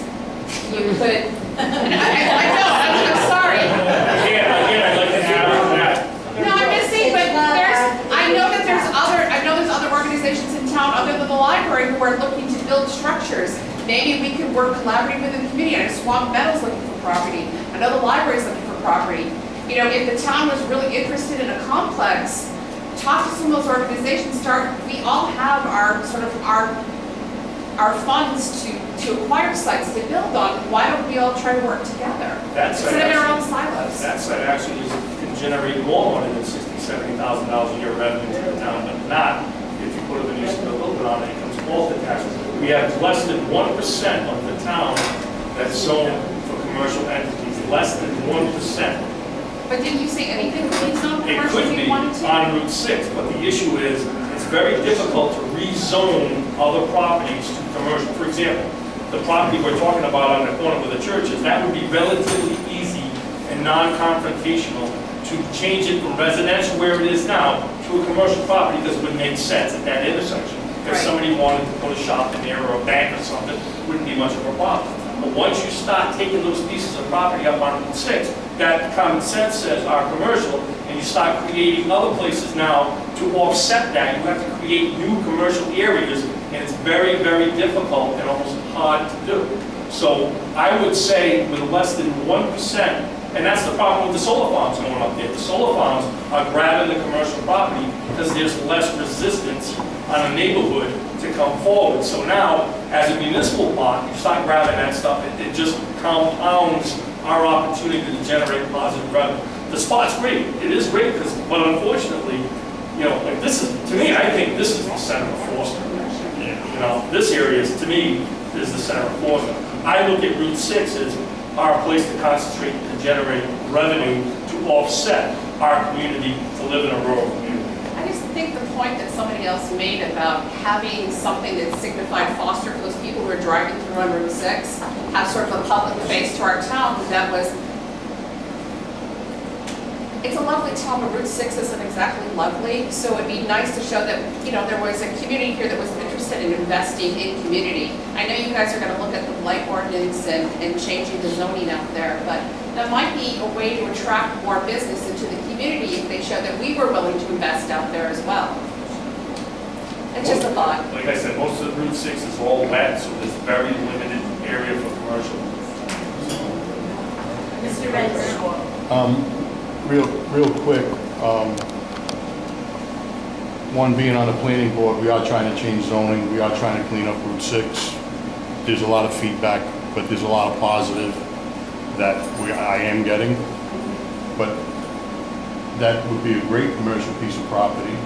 you could. I know. I'm sorry. Again, I'd like to add on that. No, I'm just saying, but I know that there's other organizations in town other than the library who are looking to build structures. Maybe we could work collaboratively with the community. I know Swamp Meadows looking for property. I know the library's looking for property. You know, if the town was really interested in a complex, talk to some of those organizations. We all have our sort of our funds to acquire sites to build on. Why don't we all try to work together instead of in our own silos? That site actually can generate more money than $60,000, $70,000 a year revenue to the town, but not if you put a municipal building on it. It comes off the taxes. We have less than 1% of the town that's zoned for commercial entities. Less than 1%. But didn't you say anything could be zoned It commercial could if be you wanted to? on Route 6, but the issue is, it's very difficult to rezone other properties to commercial. For example, the property we're talking about on the corner with the churches, that would be relatively easy and non-confrontational to change it from residential where it is now to a commercial property because it would make sense at that intersection. If Right. somebody wanted to put a shop in there or a bank or something, it wouldn't be much of a problem. But once you start taking those pieces of property up on Route 6, that common sense says are commercial, and you start creating other places now to offset that. You have to create new commercial areas, and it's very, very difficult and almost hard to do. So I would say with less than 1%, and that's the problem with the solar farms going up there. The solar farms are grabbing the commercial property because there's less resistance on a neighborhood to come forward. So now, as a municipal block, you start grabbing that stuff, it just compounds our opportunity to generate positive revenue. The spot's great, it is great, but unfortunately, you know, like this is, to me, I think this is the center of Forster. You know, this area is, to me, is the center of Forster. I look at Route 6 as our place to concentrate and generate revenue to offset our community to live in a rural community. I just think the point that somebody else made about having something that signified Foster for those people who are driving through on Route 6, have sort of a public face to our town, that was, it's a lovely town, but Route 6 isn't exactly lovely, so it'd be nice to show that, you know, there was a community here that was interested in investing in community. I know you guys are gonna look at the blight ordinance and changing the zoning out there, but that might be a way to attract more business into the community if they showed that we were willing to invest out there as well. It's just a thought. Like I said, most of the Route 6 is all wet, so there's very limited area for commercial. Mr. Redburn. Real quick, one, being on the planning board, we are trying to change zoning, we are trying to clean up Route 6. There's a lot of feedback, but there's a lot of positive that I am getting. But that would be a great commercial piece of property,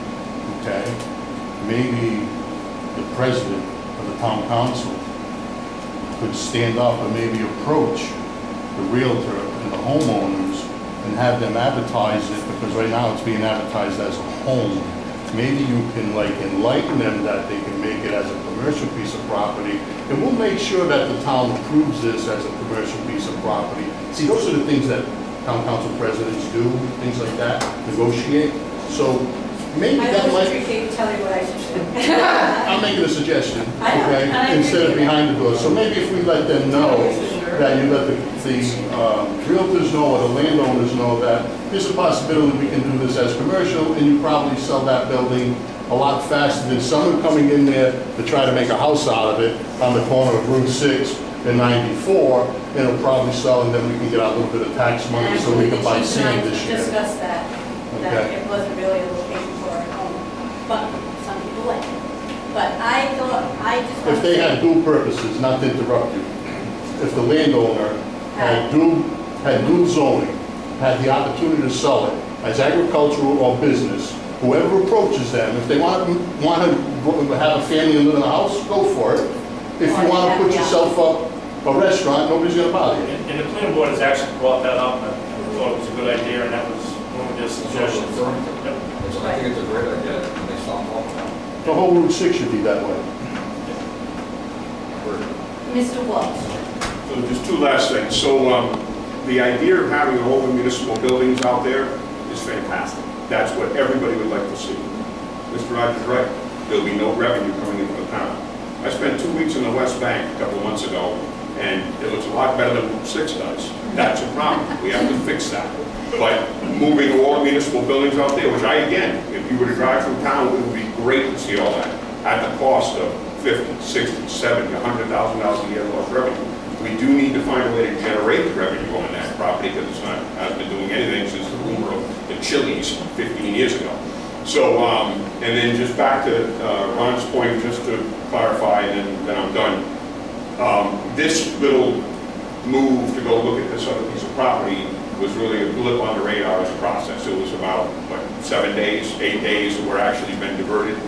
okay? Maybe the president of the town council could stand up and maybe approach the realtor and the homeowners and have them advertise it, because right now it's being advertised as a home. Maybe you can like enlighten them that they can make it as a commercial piece of property, and we'll make sure that the town approves this as a commercial piece of property. See, those are the things that town council presidents do, things like that, negotiate. So maybe that might. I appreciate you telling me what I should do. I'm making a suggestion, I know, and I okay, instead of agree. behind the door. So maybe if we let them know that you let the realtors know or the landowners know that there's a possibility we can do this as commercial, and you probably sell that building a lot faster than someone coming in there to try to make a house out of it on the corner of Route 6 and 94, and it'll probably sell, and then we can get a little bit of tax money so we can buy sand this year. Discuss that. that Okay. it wasn't really a location for a home, but some people like it. But I thought, I just want If to they had say, dual purposes, not to interrupt you, if the landowner had dual zoning, had the opportunity to sell it as agricultural or business, whoever approaches them, if they want to have a family and live in a house, go for it. If you want to put yourself up a restaurant, nobody's going to bother you. And the planning board has actually brought that up, and thought it was a good idea, and that was one of their suggestions. Yep. I think it's a great idea, and they stop talking about it. The whole Route 6 should be that way. Mr. Walsh. So just two last things. So the idea of having all the municipal buildings out there is fantastic. That's what everybody would like to see. Mr. Rogers is right. There'll be no revenue coming into the town. I spent 2 weeks in the West Bank a couple of months ago, and it looks a lot better than Route 6 does. That's a problem. We have to fix that. But moving all municipal buildings out there, which again, if you were to drive through town, it would be great to see all that at the cost of $50, $60, $70, $100,000 a year lost revenue. We do need to find a way to generate the revenue on that property because it's not, hasn't been doing anything since the rumor of the Chili's 15 years ago. So, and then just back to Ron's point, just to clarify, and then I'm done. This little move to go look at this other piece of property was really a blip on the radar of the process. It was about, what, 7 days, 8 days that were actually been diverted.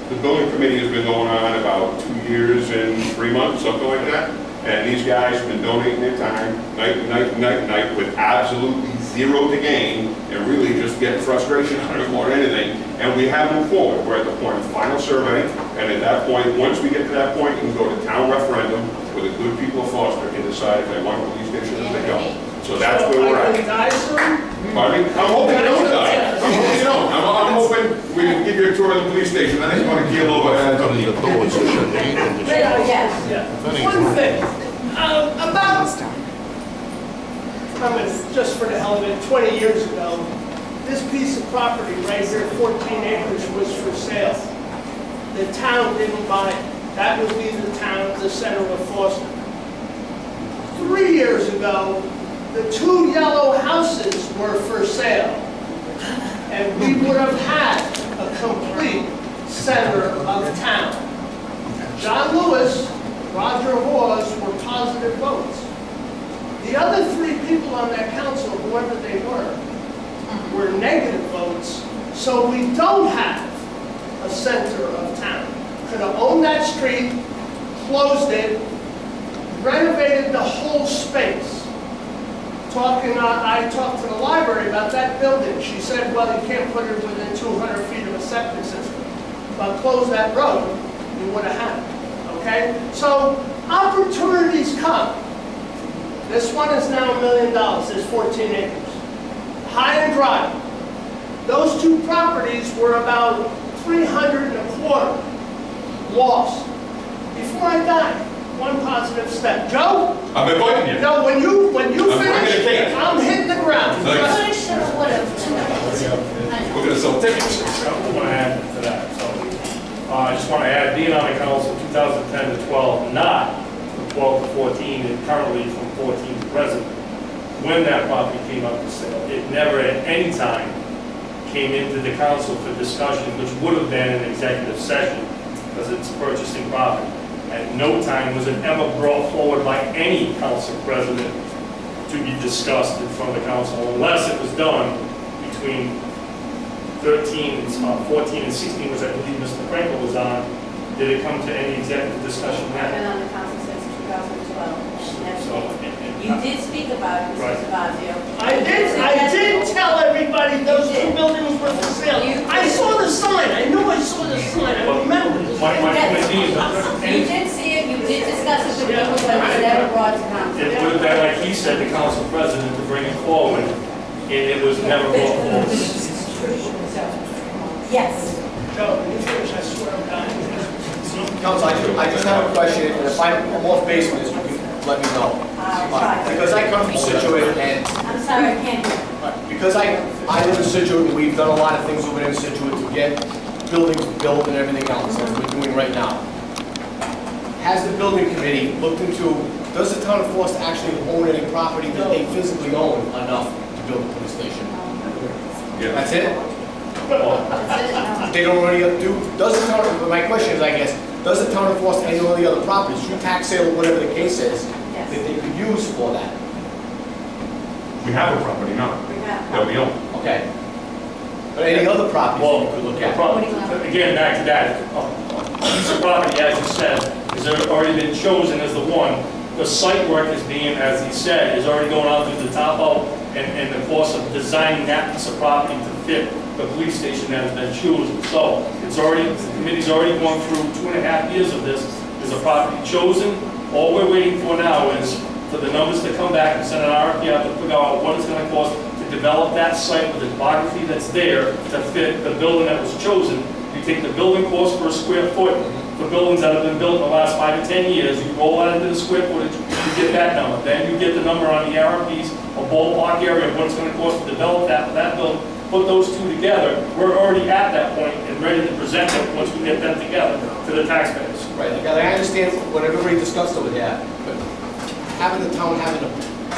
The building committee has been going on about 2 years and 3 months, something like that. And these guys have been donating their time, night and night and night and night, with absolutely zero to gain, and really just getting frustration out of it more than anything. And we have moved forward. We're at the point of final survey, and at that point, once we get to that point, we can go to town referendum where the good people of Foster can decide if they want a police station or if they don't. So that's where we're I can at. die soon? Pardon me? I'm hoping you don't die. I'm hoping you don't. I'm hoping we can give you a tour of the police station. I think it's going to keel over. Yeah. One thing, about, just for the hell of it, 20 years ago, this piece of property right here, 14 acres, was for sale. The town didn't buy it. That would be the town, the center of Foster. 3 years ago, the 2 yellow houses were for sale. And we would have had a complete center of town. John Lewis, Roger Hawes were positive votes. The other 3 people on that council, whoever they were negative votes. So we don't have a center of town. Could have owned that street, closed it, renovated the whole space. I talked to the library about that building. She said, well, you can't put it within 200 feet of a septic system. But close that road, you would have had it, okay? So opportunities come. This one is now $1 million, there's 14 acres. High and dry. Those 2 properties were about 300 and a quarter lost. Before I die, one positive step. Joe? I've been waiting you. No, when you I'm finish, bringing a cake. I'm hitting the ground. Thanks. Shoulda, woulda. We're going to sell tickets. I want to add to that, so, I just want to add, being on the council 2010 to 12, not from 12 to 14, and currently from 14 to present, when that property came up for sale, it never at any time came into the council for discussion, which would have been an executive session, because it's purchasing property. At no time was it ever brought forward by any council president to be discussed in front of the council, unless it was done between 14 and 16, which I believe Mr. Frankel was on. Did it come to any executive discussion I've been then? on the council since 2012. That's So, it. You did speak about it, Right. Mr. Savazio. I did tell everybody those 2 buildings were for sale. I saw the sign, I knew I saw the sign, I remember. My point is, You did see it, you did discuss it with people, but it was never brought to council. it would have been, like he said, the council president to bring it forward, and it was never brought forward. Yes. Joe, when you finish, I swear I'm dying. Council, I just have a question, and if I'm off base with this, you can let me know. Because I come from Situate, and I'm sorry, I can't hear. because I live in Situate, and we've done a lot of things over there in Situate to get buildings built and everything else, as we're doing right now. Has the building committee looked into, does the town of Foster actually own any property that they physically own enough to build a police station? Yeah. That's it? That's it. They don't already do, does the town, but my question is, I guess, does the town of Foster any of the other properties, through tax sale, or whatever the case is, that they could use for that? We have a property now that we own. Okay. But any other properties that you could look The at? problem, again, back to that, a piece of property, as you said, has already been chosen as the one. The site work is being, as he said, is already going out through the top out, and the course of designing that piece of property to fit the police station that has been chosen. So it's already, the committee's already gone through 2.5 years of this. There's a property chosen. All we're waiting for now is for the numbers to come back and send an RFP out to figure out what it's going to cost to develop that site with the topography that's there to fit the building that was chosen. You take the building cost per square foot for buildings that have been built in the last 5 to 10 years, you roll that into the square footage, you get that number. Then you get the number on the RFPs, a ballpark area of what it's going to cost to develop that building. Put those two together, we're already at that point and ready to present it once we get them together to the taxpayers. Right, like, I understand what everybody discussed over there, but having the town having to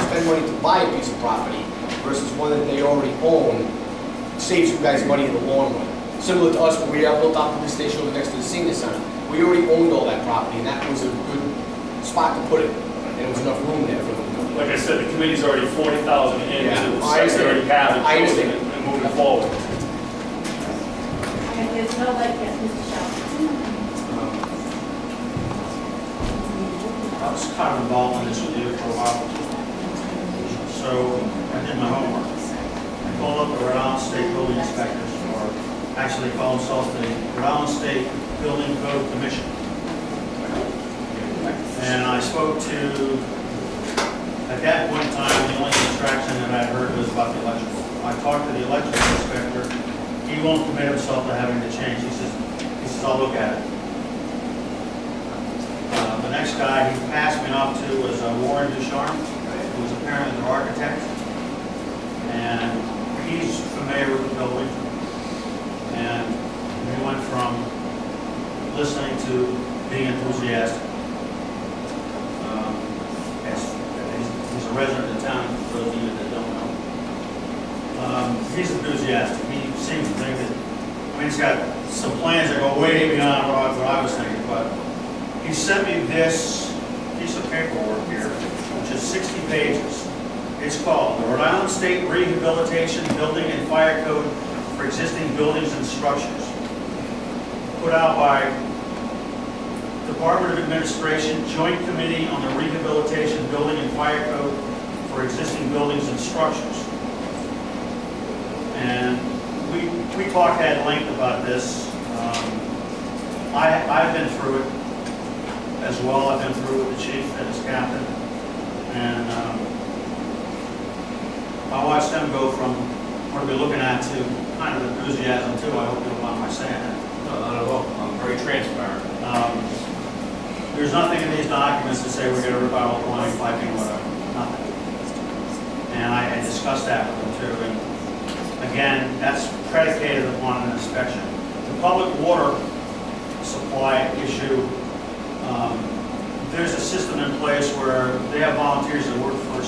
spend money to buy a piece of property versus one that they already own saves you guys money in the long run. Similar to us, when we built our police station over next to the senior center, we already owned all that property, and that was a good spot to put it, and there was enough room there for them to do it. Like I said, the committee's already 40,000 into the I site, they already have it, I chosen understand. it, and moving forward. And there's no like, yes, Mr. Sheldon. I was kind of involved in this with you for a while. So I did my homework. I called up the Rhode Island State Building Inspectors, or actually call themselves the Rhode Island State Building Code Commission. And I spoke to, at that point in time, the only distraction that I heard was about the electrical. I talked to the electrical inspector. He won't commit himself to having to change. He says, I'll look at it. The next guy he passed me off to was Warren Ducharme, who was apparently their architect. And he's familiar with the building. And we went from listening to being enthusiastic. He's a resident of the town, for those of you that don't know. He's enthusiastic. He seems to think that, I mean, he's got some plans that go way beyond what I was thinking, but he sent me this piece of paperwork here, which is 60 pages. It's called the Rhode Island State Rehabilitation Building and Fire Code for Existing Buildings and Structures. Put out by Department of Administration Joint Committee on the Rehabilitation Building and Fire Code for Existing Buildings and Structures. And we talked at length about this. I've been through it as well. I've been through it with the chief and his captain. And I watched them go from what we're looking at to kind of enthusiasm too. I hope you don't mind my saying that. No, not at all. I'm very transparent. There's nothing in these documents to say we're going to rip out all the line piping or whatever. Nothing. And I had discussed that with them too. And again, that's predicated upon an inspection. The public water supply issue, there's a system in place where they have volunteers that work for,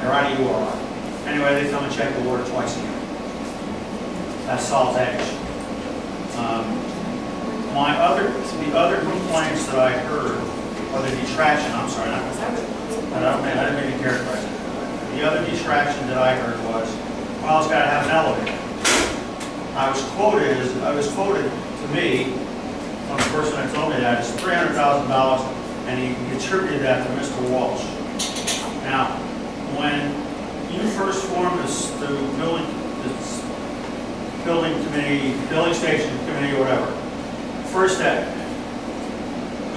they're out of URI. Anyway, they come and check the water twice a year. That solves that issue. The other complaints that I heard, or the detraction, I'm sorry, I didn't mean to characterize it. The other detraction that I heard was, well, it's got to have an elevator. I was quoted to me from the person that told me that it's $300,000, and he attributed that to Mr. Walsh. Now, when you first formed the building committee, building station committee, or whatever, first that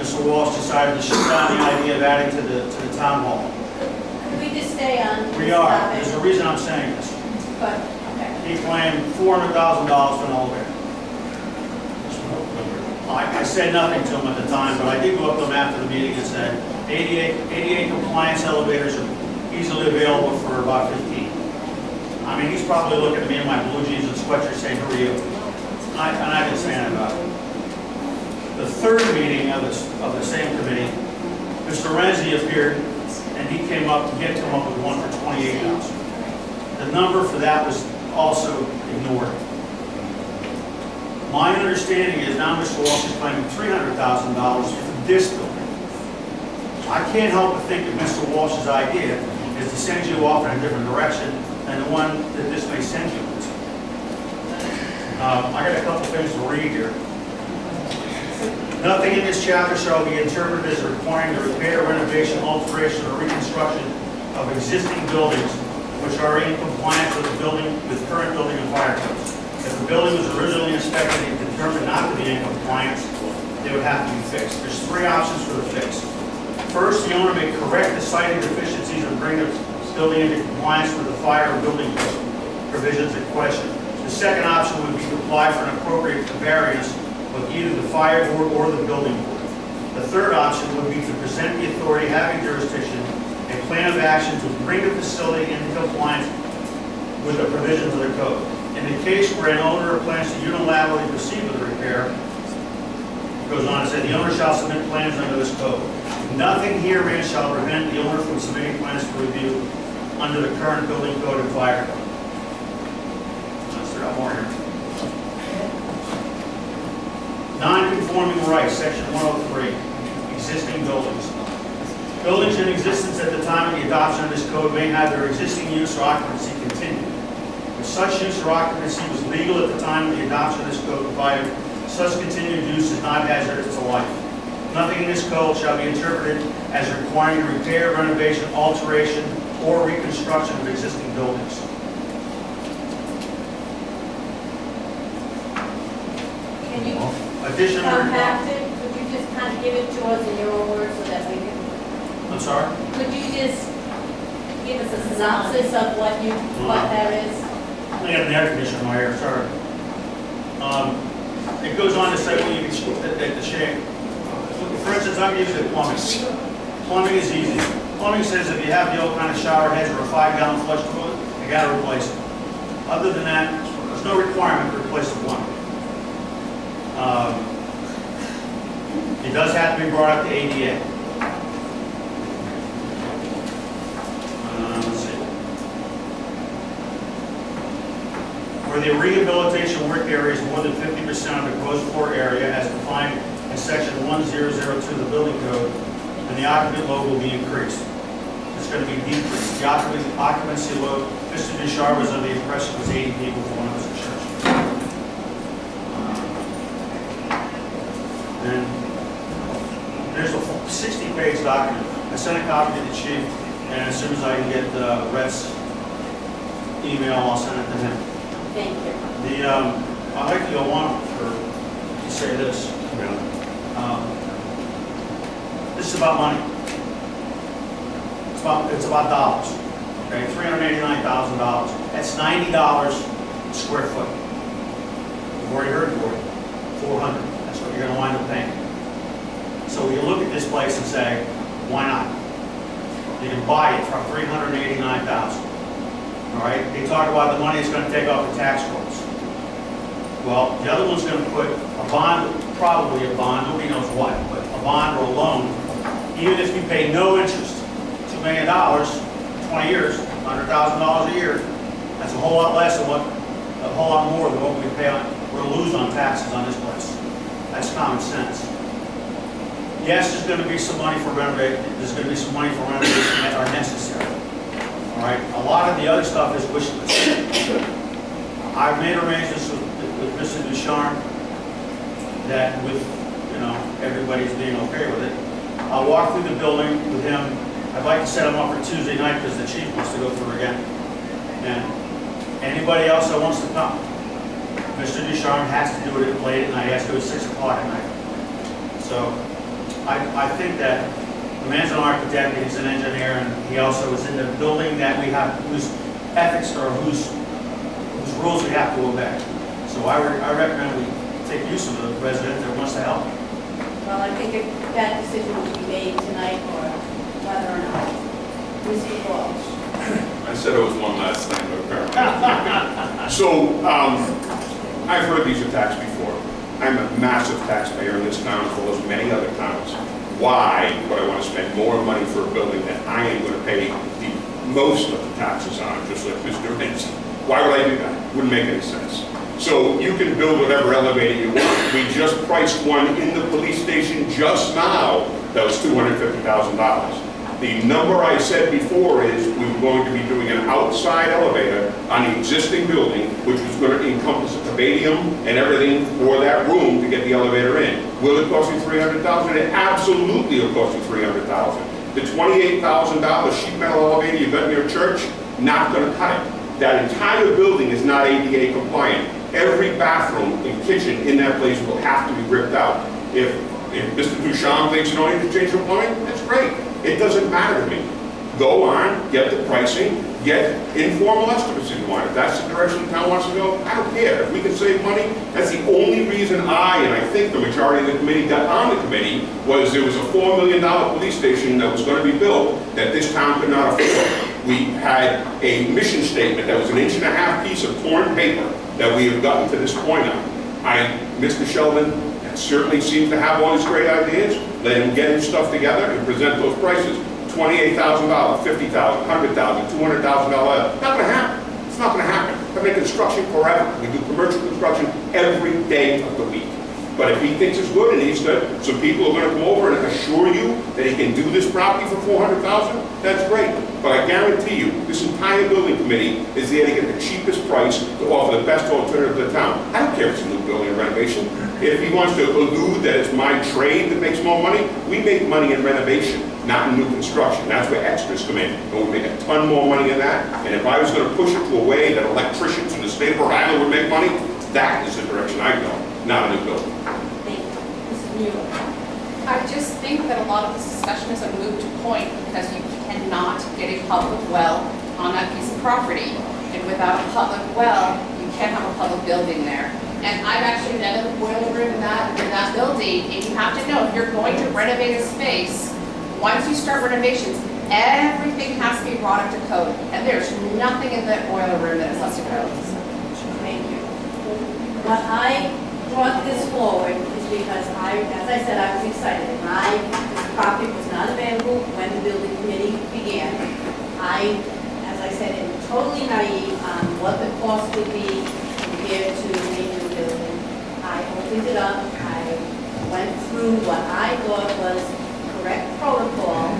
Mr. Walsh decided to shoot down the idea of adding to the town hall. Could we just stay on? We are. There's a reason I'm saying this. But, okay. He claimed $400,000 for an elevator. I said nothing to him at the time, but I did go up to him after the meeting and said, 88 compliance elevators are easily available for about 15. I mean, he's probably looking at me in my blue jeans and sweatshirt saying, who are you? And I didn't say anything about it. The third meeting of the same committee, Mr. Renzi appeared, and he came up to come up with one for $28,000. The number for that was also ignored. My understanding is now Mr. Walsh is claiming $300,000 for this building. I can't help but think that Mr. Walsh's idea is to send you off in a different direction than the one that this may send you into. I got a couple things to read here. Nothing in this chapter shall be interpreted as requiring the repair, renovation, alteration, or reconstruction of existing buildings which are in compliance with current building and fire codes. If the building was originally inspected and determined not to be in compliance, they would have to be fixed. There's three options for the fix. First, the owner may correct the siting deficiencies and bring the building into compliance with the fire and building code provisions in question. The second option would be to apply for an appropriate variance with either the fire board or the building board. The third option would be to present the authority having jurisdiction a plan of action to bring the facility into compliance with the provisions of the code. In the case where an owner plans to unilaterally proceed with the repair, it goes on to say, the owner shall submit plans under this code. Nothing herein shall prevent the owner from submitting plans for review under the current building code and fire code. Let's start out more here. Non-conforming rights, section 103, existing buildings. Buildings in existence at the time of the adoption of this code may have their existing use or occupancy continue. If such use or occupancy was legal at the time of the adoption of this code, provided such continued use is not hazardous to life. Nothing in this code shall be interpreted as requiring the repair, renovation, alteration, or reconstruction of existing buildings. Can you Additional. compact it? Could you just kind of give it to us in your own words so that we can? I'm sorry? Could you just give us a synopsis of what that is? I got an air conditioner in my ear, sorry. It goes on to say, well, you can the shape. For instance, I'm using plumbing. Plumbing is easy. Plumbing says if you have the old kind of shower heads or a 5-gallon flush toilet, you got to replace it. Other than that, there's no requirement to replace the plumbing. It does have to be brought up to ADA. Let's see. Where the rehabilitation work area is more than 50% of the gross floor area as defined in section 1002 of the building code, and the occupant load will be increased. It's going to be decreased. The occupancy load, Mr. Duchar was under the impression was 80 people for one of his church. And there's a 60-page document. I sent a copy to the chief, and as soon as I can get Rhett's email, I'll send it to him. Thank you. I'd like to go on to say this. This is about money. It's about dollars. Okay, $389,000. That's $90 a square foot. You've already heard it, $400. That's what you're going to wind up paying. So you look at this place and say, why not? You can buy it for $389,000. All right. They talk about the money it's going to take off the tax rolls. Well, the other one's going to put a bond, probably a bond, nobody knows what, but a bond or a loan, even if you pay no interest, $2 million, 20 years, $100,000 a year, that's a whole lot less than a whole lot more than what we pay on, we'll lose on taxes on this place. That's common sense. Yes, there's going to be some money for renovation, there's going to be some money for renovation that are necessary. All right, a lot of the other stuff is wish list. I've made arrangements with Mr. Ducharme that with, everybody's being okay with it. I'll walk through the building with him. I'd like to set him up for Tuesday night because the chief wants to go through again. And anybody else that wants to come, Mr. Ducharme has to do it late at night. He has to do it 6 o'clock at night. So I think that the man's an architect, he's an engineer, and he also is in the building that we have, whose ethics or whose rules we have to obey. So I recommend we take use of the resident that wants to help. Well, I think that decision will be made tonight or whether or not. Mr. Walsh. I said it was one last thing, but apparently. So, I've heard these attacks before. I'm a massive taxpayer in this town as well as many other towns. Why would I want to spend more money for a building that I am going to pay the most of the taxes on, just like Mr. Vince? Why would I do that? Wouldn't make any sense. So you can build whatever elevator you want. We just priced one in the police station just now that was $250,000. The number I said before is we were going to be doing an outside elevator on the existing building, which was going to encompass a palladium and everything for that room to get the elevator in. Will it cost you $300,000? It absolutely will cost you $300,000. The $28,000 sheet metal elevator you got in your church, not going to cut it. That entire building is not ADA compliant. Every bathroom and kitchen in that place will have to be ripped out. If Mr. Duchamp thinks you don't need to change your plumbing, that's great. It doesn't matter to me. Go on, get the pricing, get informal estimates if you want. If that's the direction the town wants to go, I don't care. If we can save money, that's the only reason and I think the majority of the committee got on the committee, was there was a $4 million police station that was going to be built that this town could not afford. We had a mission statement that was an 1.5 inch piece of torn paper that we have gotten to this point on. Mr. Sheldon certainly seems to have all these great ideas. Let him get his stuff together and present those prices. $28,000, $50,000, $100,000, $200,000. Not going to happen. It's not going to happen. I've been construction forever. We do commercial construction every day of the week. But if he thinks it's good and he's good, some people are going to come over and assure you that he can do this property for $400,000, that's great. But I guarantee you, this entire building committee is there to get the cheapest price to offer the best alternative to the town. I don't care if it's a new building or renovation. If he wants to allude that it's my trade that makes more money, we make money in renovation, not in new construction. That's where extras come in. And we make a ton more money in that. And if I was going to push it to a way that electricians in the state of Rhode Island would make money, that is the direction I go, not a new building. I just think that a lot of this discussion is a moot point because you cannot get a public well on that piece of property. And without a public well, you can't have a public building there. And I've actually been in the boiler room in that building, and you have to know, if you're going to renovate a space, once you start renovations, everything has to be brought up to code. And there's nothing in that boiler room that is up to code. Thank you. What I brought this forward is because as I said, I was excited. This property was not available when the building committee began. As I said, am totally naive on what the cost would be compared to a new building. I opened it up. I went through what I thought was correct protocol.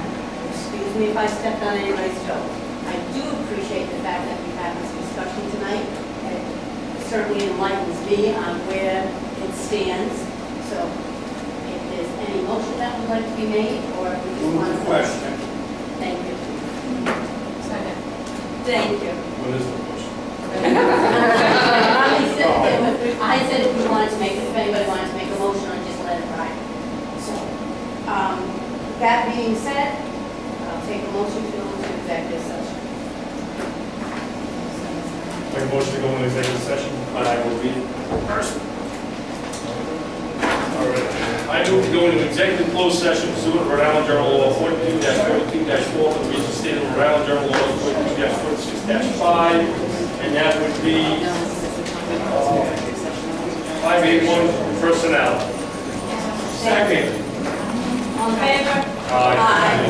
Excuse me if I stepped on anybody's toes. I do appreciate the fact that we've had this discussion tonight. It certainly enlightens me on where it stands. So if there's any motion that would like to be made, or if we just want to... Question. Thank you. Second. Thank you. What is the question? I said if we wanted to make, if anybody wanted to make a motion, I'd just let it ride. So, that being said, I'll take a motion to go into executive session. Make a motion to go into executive session. I will read it first. All right. I move to go into executive closed session pursuant to Rhode Island General Law 42-42-4 for the reasons stated in Rhode Island General Law 42-46-5, and that would be 581 personnel. Second. All in favor? Aye. Aye.